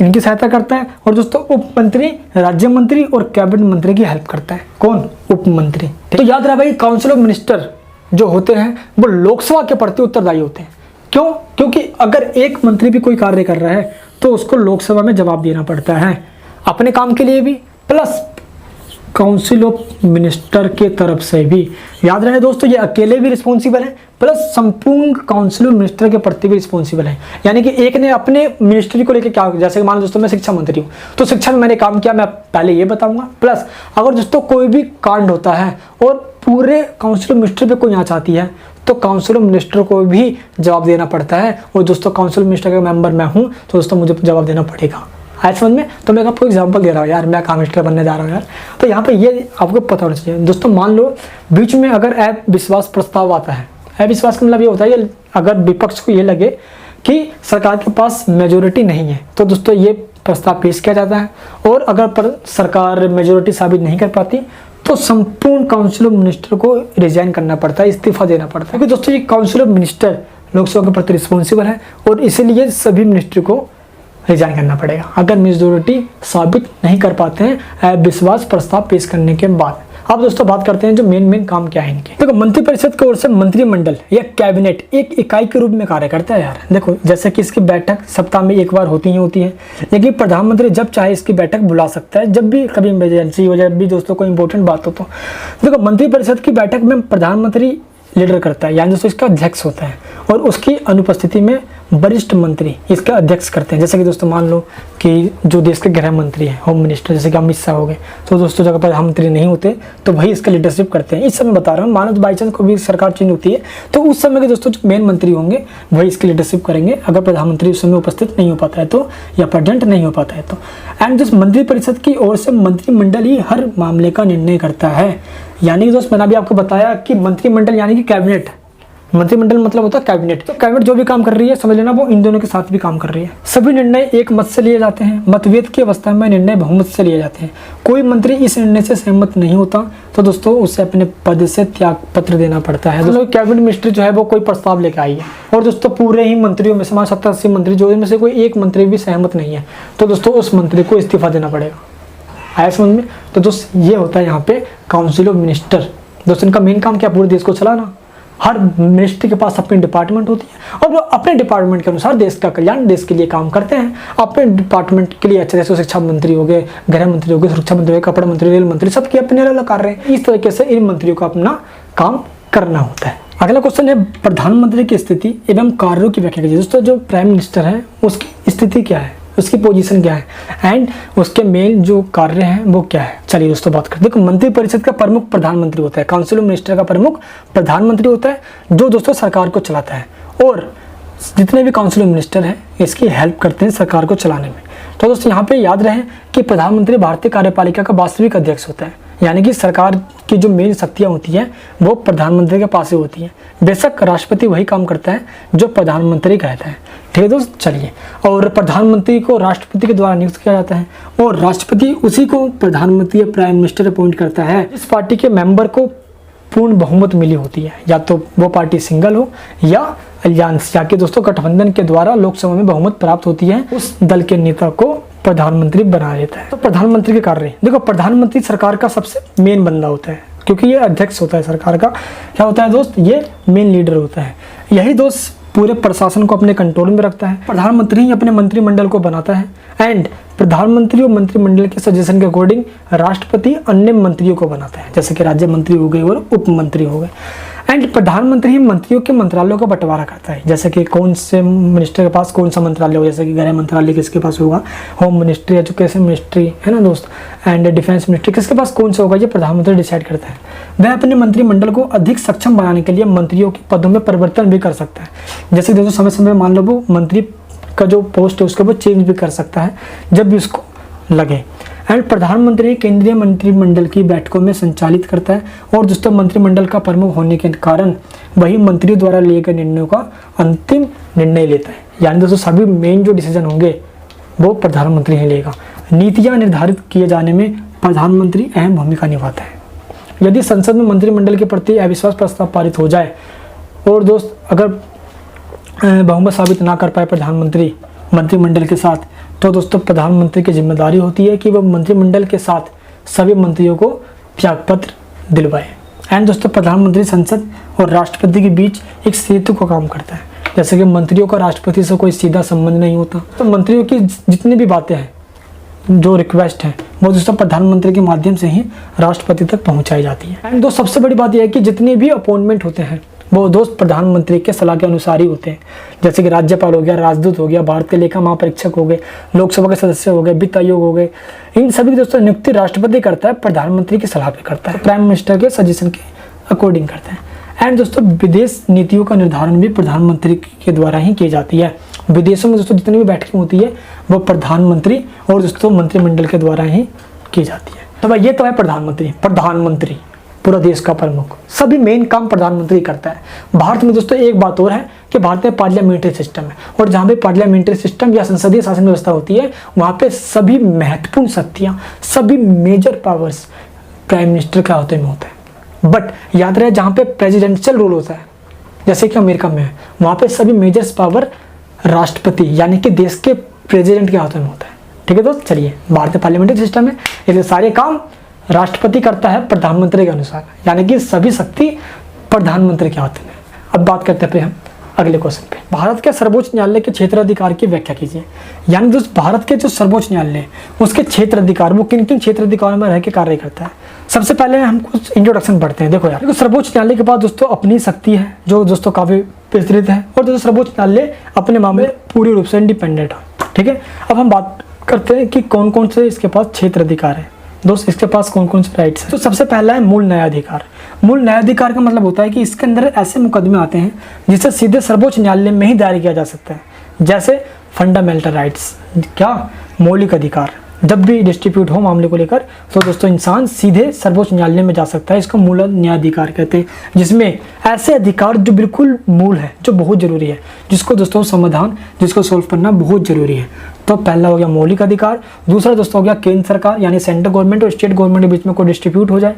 इनकी सहायता करता है, और दोस्तों उप मंत्री राज्य मंत्री और कैबिनेट मंत्री की हेल्प करता है। कौन? उप मंत्री। तो याद रहा भाई काउंसिल ऑफ मिनिस्टर जो होते हैं वो लोकसभा के प्रति उत्तरदायी होते हैं। क्यों? क्योंकि अगर एक मंत्री भी कोई कार्य कर रहा है तो उसको लोकसभा में जवाब देना पड़ता है, अपने काम के लिए भी प्लस काउंसिल ऑफ मिनिस्टर के तरफ से भी। याद रहे दोस्तों ये अकेले भी रिस्पॉन्सिबल है प्लस संपूर्ण काउंसिल ऑफ मिनिस्टर के प्रति भी रिस्पॉन्सिबल है। यानी कि एक ने अपने मिनिस्ट्री को लेकर क्या, जैसे मान लो दोस्तों मैं शिक्षा मंत्री हूँ तो शिक्षा में मैंने काम किया, मैं पहले ये बताऊंगा। प्लस अगर दोस्तों कोई भी कांड होता है और पूरे काउंसिल ऑफ मिनिस्टर पे कोई आँच आती है तो काउंसिल ऑफ मिनिस्टर को भी जवाब देना पड़ता है। और दोस्तों काउंसिल ऑफ मिनिस्टर का मेंबर मैं हूँ तो दोस्तों मुझे जवाब देना पड़ेगा। आज समझ में? तो मैं आपको एग्जांपल दे रहा हूँ यार, मैं काम मिनिस्टर बनने जा रहा हूँ यार। तो यहाँ पे ये आपको पता होना चाहिए दोस्तों। मान लो बीच में अगर अविश्वास प्रस्ताव आता है, अविश्वास का मतलब ये होता है ये अगर विपक्ष को ये लगे कि सरकार के पास मेजोरिटी नहीं है तो दोस्तों ये प्रस्ताव पेश किया जाता है, और अगर सरकार मेजोरिटी साबित नहीं कर पाती तो संपूर्ण काउंसिल ऑफ मिनिस्टर को रिजाइन करना पड़ता है, इस्तीफा देना पड़ता है। क्योंकि दोस्तों ये काउंसिल ऑफ मिनिस्टर लोकसभा के प्रति रिस्पॉन्सिबल है और इसीलिए सभी मिनिस्ट्री को रिजाइन करना पड़ेगा अगर मेजोरिटी साबित नहीं कर पाते हैं विश्वास प्रस्ताव पेश करने के बाद। अब दोस्तों बात करते हैं जो मेन काम क्या है इनके। देखो मंत्रिपरिषद की ओर से मंत्रिमंडल या कैबिनेट एक इकाई के रूप में कार्य करता है यार। देखो जैसे कि इसकी बैठक सप्ताह में एक बार होती है, लेकिन प्रधानमंत्री जब चाहे इसकी बैठक बुला सकता है, जब भी कभी इमरजेंसी हो, जब भी दोस्तों कोई इंपॉर्टेंट बात हो। तो देखो मंत्रिपरिषद की बैठक में प्रधानमंत्री लीडर करता है, यानी दोस्तों इसका अध्यक्ष होता है, और उसकी अनुपस्थिति में वरिष्ठ मंत्री इसके अध्यक्ष करते हैं। जैसे कि दोस्तों मान लो कि जो देश के गृह मंत्री हैं, होम मिनिस्टर, जैसे कि अमित शाह हो गए, तो दोस्तों जगह प्रधानमंत्री नहीं होते तो वही इसका लीडरशिप करते हैं। इस समय बता रहा हूँ, मानो बाई चांस को भी सरकार चेंज होती है तो उस समय के दोस्तों जो मेन मंत्री होंगे वही इसकी लीडरशिप करेंगे, अगर प्रधानमंत्री उस समय उपस्थित नहीं हो पाता है तो, या प्रेजेंट नहीं हो पाता है तो। एंड जिस मंत्रिपरिषद की ओर से मंत्रिमंडल ही हर मामले का निर्णय करता है। यानी कि दोस्त मैंने अभी आपको बताया कि मंत्रिमंडल यानी कि कैबिनेट, मंत्रिमंडल मतलब होता है कैबिनेट। तो कैबिनेट जो भी काम कर रही है समझ लेना वो इन दोनों के साथ भी काम कर रही है। सभी निर्णय एक मत से लिए जाते हैं, मतभेद की अवस्था में निर्णय बहुमत से लिए जाते हैं। कोई मंत्री इस निर्णय से सहमत नहीं होता तो दोस्तों उसे अपने पद से त्याग पत्र देना पड़ता है। दोस्तों कैबिनेट मिनिस्ट्री जो है वो कोई प्रस्ताव लेकर आई है और दोस्तों पूरे ही मंत्रियों में से 70-80 मंत्री जो इनमें से कोई एक मंत्री भी सहमत नहीं है तो दोस्तों उस मंत्री को इस्तीफा देना पड़ेगा। आया समझ में? तो दोस्त ये होता है यहाँ पे काउंसिल ऑफ मिनिस्टर। दोस्तों इनका मेन काम क्या, पूरे देश को चलाना। हर मिनिस्ट्री के पास अपनी डिपार्टमेंट होती है और वो अपने डिपार्टमेंट के अनुसार देश का कल्याण, देश के लिए काम करते हैं। अपने डिपार्टमेंट के लिए अच्छे जैसे शिक्षा मंत्री हो गए, गृह मंत्री हो गए, सुरक्षा मंत्री हो गए, कपड़ा मंत्री, रेल मंत्री, सबके अपने अलग कार्य हैं। इस तरीके से इन मंत्रियों को अपना काम करना होता है। अगला क्वेश्चन है प्रधानमंत्री की स्थिति एवं कार्यों की व्याख्या कीजिए। दोस्तों जो प्राइम मिनिस्टर है उसकी स्थिति क्या है, उसकी पोजीशन क्या है एंड उसके मेन जो कार्य हैं वो क्या है। चलिए दोस्तों बात करते हैं। देखो मंत्रिपरिषद का प्रमुख प्रधानमंत्री होता है, काउंसिल ऑफ मिनिस्टर का प्रमुख प्रधानमंत्री होता है जो दोस्तों सरकार को चलाता है और जितने भी काउंसिल ऑफ मिनिस्टर हैं इसकी हेल्प करते हैं सरकार को चलाने में। तो दोस्तों यहाँ पे याद रहे कि प्रधानमंत्री भारतीय कार्यपालिका का वास्तविक अध्यक्ष होता है, यानी कि सरकार की जो मेन शक्तियाँ होती हैं वो प्रधानमंत्री के पास ही होती हैं। बेशक राष्ट्रपति वही काम करता है जो प्रधानमंत्री कहता है। ठीक है दोस्त, चलिए। और प्रधानमंत्री को राष्ट्रपति के द्वारा नियुक्त किया जाता है और राष्ट्रपति उसी को प्रधानमंत्री या प्राइम मिनिस्टर अपॉइंट करता है। इस पार्टी के मेंबर को पूर्ण बहुमत मिली होती है, या तो वो पार्टी सिंगल हो या अलियांस, या कि दोस्तों गठबंधन के द्वारा लोकसभा में बहुमत प्राप्त होती है, उस दल के नेता को प्रधानमंत्री बना देता है। तो प्रधानमंत्री के कार्य, देखो प्रधानमंत्री सरकार का सबसे मेन बंदा होता है क्योंकि ये अध्यक्ष होता है सरकार का। क्या होता है दोस्त, ये मेन लीडर होता है। यही दोस्त पूरे प्रशासन को अपने कंट्रोल में रखता है। प्रधानमंत्री ही अपने मंत्रिमंडल को बनाता है एंड प्रधानमंत्री और मंत्रिमंडल के सजेशन के अकॉर्डिंग राष्ट्रपति अन्य मंत्रियों को बनाता है, जैसे कि राज्य मंत्री हो गए और उप मंत्री हो गए। एंड प्रधानमंत्री ही मंत्रियों के मंत्रालयों का बंटवारा करता है, जैसे कि कौन से मिनिस्टर के पास कौन सा मंत्रालय हो, जैसे कि गृह मंत्रालय किसके पास होगा, होम मिनिस्ट्री, एजुकेशन मिनिस्ट्री है ना दोस्त, एंड डिफेंस मिनिस्ट्री किसके पास कौन सा होगा, ये प्रधानमंत्री डिसाइड करता है। वह अपने मंत्रिमंडल को अधिक सक्षम बनाने के लिए मंत्रियों के पदों में परिवर्तन भी कर सकता है। जैसे दोस्तों समय समय मान लो वो मंत्री का जो पोस्ट है उसको वो चेंज भी कर सकता है जब भी उसको लगे। एंड प्रधानमंत्री केंद्रीय मंत्रिमंडल की बैठकों में संचालित करता है और दोस्तों मंत्रिमंडल का प्रमुख होने के कारण वही मंत्रियों द्वारा लिए गए निर्णयों का अंतिम निर्णय लेता है। यानी दोस्तों सभी मेन जो डिसीजन होंगे वो प्रधानमंत्री ही लेगा। नीतियां निर्धारित किए जाने में प्रधानमंत्री अहम भूमिका निभाता है। यदि संसद में मंत्रिमंडल के प्रति अविश्वास प्रस्ताव पारित हो जाए और दोस्त अगर बहुमत साबित ना कर पाए प्रधानमंत्री मंत्रिमंडल के साथ, तो दोस्तों प्रधानमंत्री की जिम्मेदारी होती है कि वह मंत्रिमंडल के साथ सभी मंत्रियों को त्यागपत्र दिलवाए। एंड दोस्तों प्रधानमंत्री संसद और राष्ट्रपति के बीच एक सेतु का काम करता है, जैसे कि मंत्रियों का राष्ट्रपति से कोई सीधा संबंध नहीं होता, तो मंत्रियों की जितनी भी बातें हैं, जो रिक्वेस्ट है, वो दोस्तों प्रधानमंत्री के माध्यम से ही राष्ट्रपति तक पहुंचाई जाती है। एंड दोस्त सबसे बड़ी बात यह है कि जितने भी अपॉइंटमेंट होते हैं वो दोस्त प्रधानमंत्री के सलाह के अनुसार ही होते हैं, जैसे कि राज्यपाल हो गया, राजदूत हो गया, भारत के लेखा महापरीक्षक हो गए, लोकसभा के सदस्य हो गए, वित्त आयोग हो गए, इन सभी की दोस्तों नियुक्ति राष्ट्रपति करता है, प्रधानमंत्री की सलाह पे करता है, प्राइम मिनिस्टर के सजेशन के अकॉर्डिंग करता है। एंड दोस्तों विदेश नीतियों का निर्धारण भी प्रधानमंत्री के द्वारा ही की जाती है। विदेशों में दोस्तों जितनी भी बैठकें होती है वो प्रधानमंत्री और दोस्तों मंत्रिमंडल के द्वारा ही की जाती है। तो भाई ये तो है प्रधानमंत्री पूरा देश का प्रमुख, सभी मेन काम प्रधानमंत्री करता है। भारत में दोस्तों एक बात और है कि भारत में पार्लियामेंट्री सिस्टम है और जहाँ पे पार्लियामेंट्री सिस्टम या संसदीय शासन व्यवस्था होती है वहाँ पे सभी महत्वपूर्ण शक्तियाँ, सभी मेजर पावर्स प्राइम मिनिस्टर के हाथों में होता है। बट याद रहे जहाँ पे प्रेसिडेंशियल रूल होता है, जैसे कि अमेरिका में है, वहाँ पे सभी मेजर पावर राष्ट्रपति यानी कि देश के प्रेसिडेंट के हाथों में होता है। ठीक है दोस्त, चलिए भारतीय पार्लियामेंट्री सिस्टम है, इसलिए सारे काम राष्ट्रपति करता है प्रधानमंत्री के अनुसार, यानी कि सभी शक्ति प्रधानमंत्री के हाथ में। अब बात करते हैं हम अगले क्वेश्चन पे। भारत के सर्वोच्च न्यायालय के क्षेत्राधिकार की व्याख्या कीजिए। यानी दोस्त भारत के जो सर्वोच्च न्यायालय है उसके क्षेत्राधिकार, वो किन किन क्षेत्राधिकारों में रह के कार्य करता है। सबसे पहले हम कुछ इंट्रोडक्शन पढ़ते हैं। देखो यार, सर्वोच्च न्यायालय के पास दोस्तों अपनी शक्ति है जो दोस्तों काफी विस्तृत है और दोस्तों सर्वोच्च न्यायालय अपने मामले पूरी रूप से इंडिपेंडेंट है। ठीक है, अब हम बात करते हैं कि कौन कौन से इसके पास क्षेत्र अधिकार है। दोस्त इसके पास कौन कौन से राइट्स हैं। तो सबसे पहला है मूल न्यायाधिकार। मूल न्यायाधिकार का मतलब होता है कि इसके अंदर ऐसे मुकदमे आते हैं जिसे सीधे सर्वोच्च न्यायालय में ही दायर किया जा सकता है, जैसे फंडामेंटल राइट्स, क्या मौलिक अधिकार। जब भी डिस्ट्रीब्यूट हो मामले को लेकर तो दोस्तों इंसान सीधे सर्वोच्च न्यायालय में जा सकता है, इसको मूल न्यायाधिकार कहते हैं, जिसमें ऐसे अधिकार जो बिल्कुल मूल है, जो बहुत ज़रूरी है, जिसको दोस्तों समाधान, जिसको सोल्व करना बहुत ज़रूरी है। तो पहला हो गया मौलिक अधिकार, दूसरा दोस्तों हो गया केंद्र सरकार यानी सेंट्रल गवर्नमेंट और स्टेट गवर्नमेंट के बीच में कोई डिस्ट्रीब्यूट हो जाए।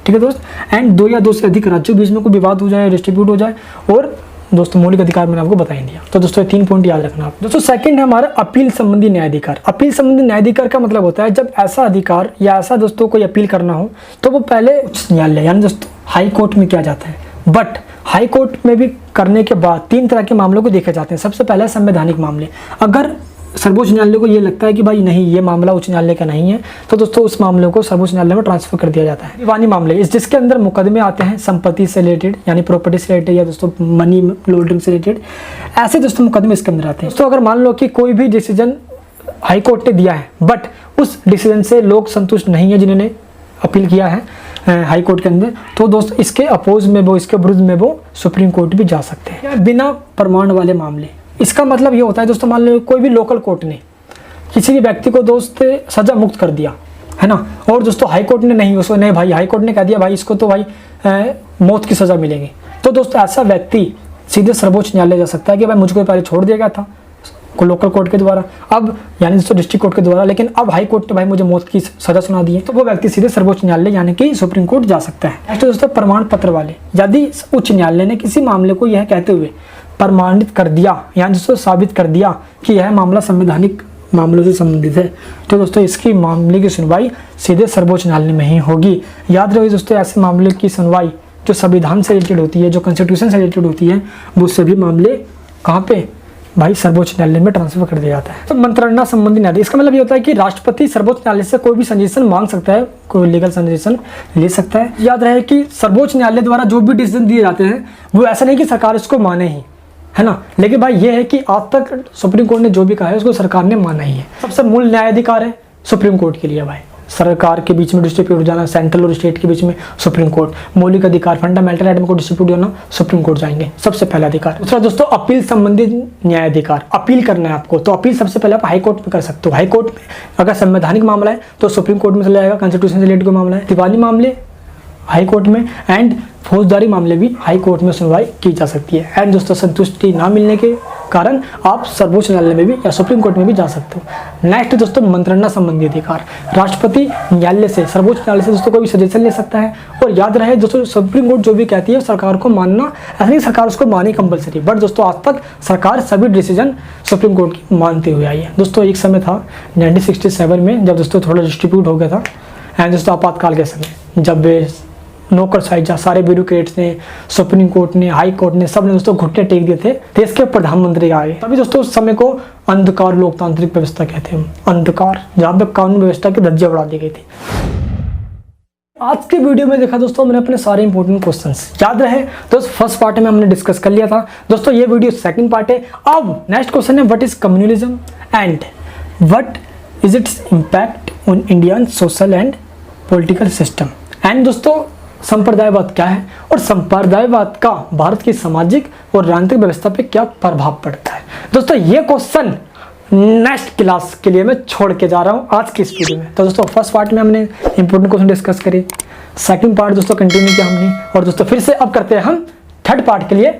ठीक है दोस्त, एंड दो या दो से अधिक राज्यों के बीच में कोई विवाद हो जाए, डिस्ट्रीब्यूट हो जाए। और दोस्तों मौलिक अधिकार मैंने आपको बता ही दिया। तो दोस्तों 3 पॉइंट याद रखना आप। दोस्तों सेकंड है हमारा अपील संबंधी न्यायाधिकार। अपील संबंधी न्यायाधिकार का मतलब होता है जब ऐसा अधिकार या ऐसा दोस्तों कोई अपील करना हो तो वो पहले उच्च न्यायालय यानी दोस्तों हाई कोर्ट में किया जाता है। बट हाई कोर्ट में भी करने के बाद 3 तरह के मामलों को देखे जाते हैं। सबसे पहला संवैधानिक मामले। अगर सर्वोच्च न्यायालय को ये लगता है कि भाई नहीं ये मामला उच्च न्यायालय का नहीं है तो दोस्तों उस मामले को सर्वोच्च न्यायालय में ट्रांसफर कर दिया जाता है। दीवानी मामले, जिसके अंदर मुकदमे आते हैं संपत्ति से रिलेटेड यानी प्रॉपर्टी से रिलेटेड या दोस्तों मनी लॉन्ड्रिंग से रिलेटेड, ऐसे दोस्तों मुकदमे इसके अंदर आते हैं। दोस्तों अगर मान लो कि कोई भी डिसीजन हाई कोर्ट ने दिया है बट उस डिसीजन से लोग संतुष्ट नहीं है जिन्होंने अपील किया है हाई कोर्ट के अंदर, तो दोस्त इसके अपोज में वो, इसके विरुद्ध में वो सुप्रीम कोर्ट भी जा सकते हैं। बिना प्रमाण वाले मामले, इसका मतलब ये होता है दोस्तों मान लो कोई भी लोकल कोर्ट ने किसी भी व्यक्ति को दोस्त सजा मुक्त कर दिया है ना, और दोस्तों हाई कोर्ट ने नहीं, उसको नहीं भाई हाई कोर्ट ने कह दिया भाई इसको तो भाई मौत की सजा मिलेगी, तो दोस्तों ऐसा व्यक्ति सीधे सर्वोच्च न्यायालय जा सकता है कि भाई मुझको पहले छोड़ दिया गया था को लोकल कोर्ट के द्वारा, अब यानी दोस्तों डिस्ट्रिक्ट कोर्ट के द्वारा, लेकिन अब हाई कोर्ट ने भाई मुझे मौत की सजा सुना दी है, तो वो व्यक्ति सीधे सर्वोच्च न्यायालय यानी कि सुप्रीम कोर्ट जा सकता है। नेक्स्ट दोस्तों प्रमाण पत्र वाले। यदि उच्च न्यायालय ने किसी मामले को यह कहते हुए प्रमाणित कर दिया यानी दोस्तों साबित कर दिया कि यह मामला संवैधानिक मामलों से संबंधित है, तो दोस्तों इसकी मामले की सुनवाई सीधे सर्वोच्च न्यायालय में ही होगी। याद रखिए दोस्तों ऐसे मामले की सुनवाई जो संविधान से रिलेटेड होती है, जो कॉन्स्टिट्यूशन से रिलेटेड होती है, वो सभी मामले कहाँ पे भाई सर्वोच्च न्यायालय में ट्रांसफर कर दिया जाता है। तो मंत्रणा संबंधी न्यायाधीश, इसका मतलब ये होता है कि राष्ट्रपति सर्वोच्च न्यायालय से कोई भी सजेशन मांग सकता है, कोई लीगल सजेशन ले सकता है। याद रहे कि सर्वोच्च न्यायालय द्वारा जो भी डिसीजन दिए जाते हैं वो ऐसा नहीं कि सरकार इसको माने ही, है ना, लेकिन भाई ये है कि आज तक सुप्रीम कोर्ट ने जो भी कहा है उसको सरकार ने माना ही है। सबसे मूल न्यायाधिकार है सुप्रीम कोर्ट के लिए भाई, सरकार के बीच में डिस्ट्रीब्यूट हो जाना, सेंट्रल और स्टेट के बीच में सुप्रीम कोर्ट। मौलिक अधिकार फंडामेंटल राइट में को डिस्ट्रीब्यूट होना, सुप्रीम कोर्ट जाएंगे, सबसे पहला अधिकार। दूसरा दोस्तों अपील संबंधित न्यायाधिकार। अपील करना है आपको तो अपील सबसे पहले आप हाई कोर्ट में कर सकते हो। हाई कोर्ट में अगर संवैधानिक मामला है तो सुप्रीम कोर्ट में चला जाएगा, कॉन्स्टिट्यूशन से रिलेटेड कोई मामला है, दिवाली मामले हाई कोर्ट में, एंड फौजदारी मामले भी हाई कोर्ट में सुनवाई की जा सकती है। एंड दोस्तों संतुष्टि ना मिलने के कारण आप सर्वोच्च न्यायालय में भी या सुप्रीम कोर्ट में भी जा सकते हो। नेक्स्ट दोस्तों मंत्रणा संबंधी अधिकार। राष्ट्रपति न्यायालय से, सर्वोच्च न्यायालय से दोस्तों कोई भी सजेशन ले सकता है, और याद रहे दोस्तों सुप्रीम कोर्ट जो भी कहती है सरकार को मानना, ऐसा नहीं सरकार उसको माने कंपलसरी, बट दोस्तों आज तक सरकार सभी डिसीजन सुप्रीम कोर्ट की मानते हुए आई है। दोस्तों एक समय था 1967 में जब दोस्तों थोड़ा डिस्ट्रीब्यूट हो गया था, एंड दोस्तों आपातकाल के समय जब नौकरशाही सारे ब्यूरोक्रेट्स ने, सुप्रीम कोर्ट ने, हाई कोर्ट ने, सब ने दोस्तों घुटने टेक दिए थे, देश के प्रधानमंत्री आए, तभी दोस्तों उस समय को अंधकार लोकतांत्रिक व्यवस्था कहते हैं, अंधकार, जहाँ पे कानून व्यवस्था की धज्जियां उड़ा दी गई थी। आज के वीडियो में देखा दोस्तों मैंने अपने सारे इंपॉर्टेंट क्वेश्चंस याद रहे दोस्तों, फर्स्ट पार्ट में हमने डिस्कस कर लिया था दोस्तों, ये वीडियो सेकंड पार्ट है। अब नेक्स्ट क्वेश्चन है what is communism and what is its impact on Indian social and political system. And दोस्तों संप्रदायवाद क्या है और संप्रदायवाद का भारत की सामाजिक और राजनीतिक व्यवस्था पे क्या प्रभाव पड़ता है। दोस्तों ये क्वेश्चन नेक्स्ट क्लास के लिए मैं छोड़ के जा रहा हूँ आज की इस वीडियो में। तो दोस्तों फर्स्ट पार्ट में हमने इंपॉर्टेंट क्वेश्चन डिस्कस करे, सेकंड पार्ट दोस्तों कंटिन्यू किया हमने, और दोस्तों फिर से अब करते हैं हम थर्ड पार्ट के लिए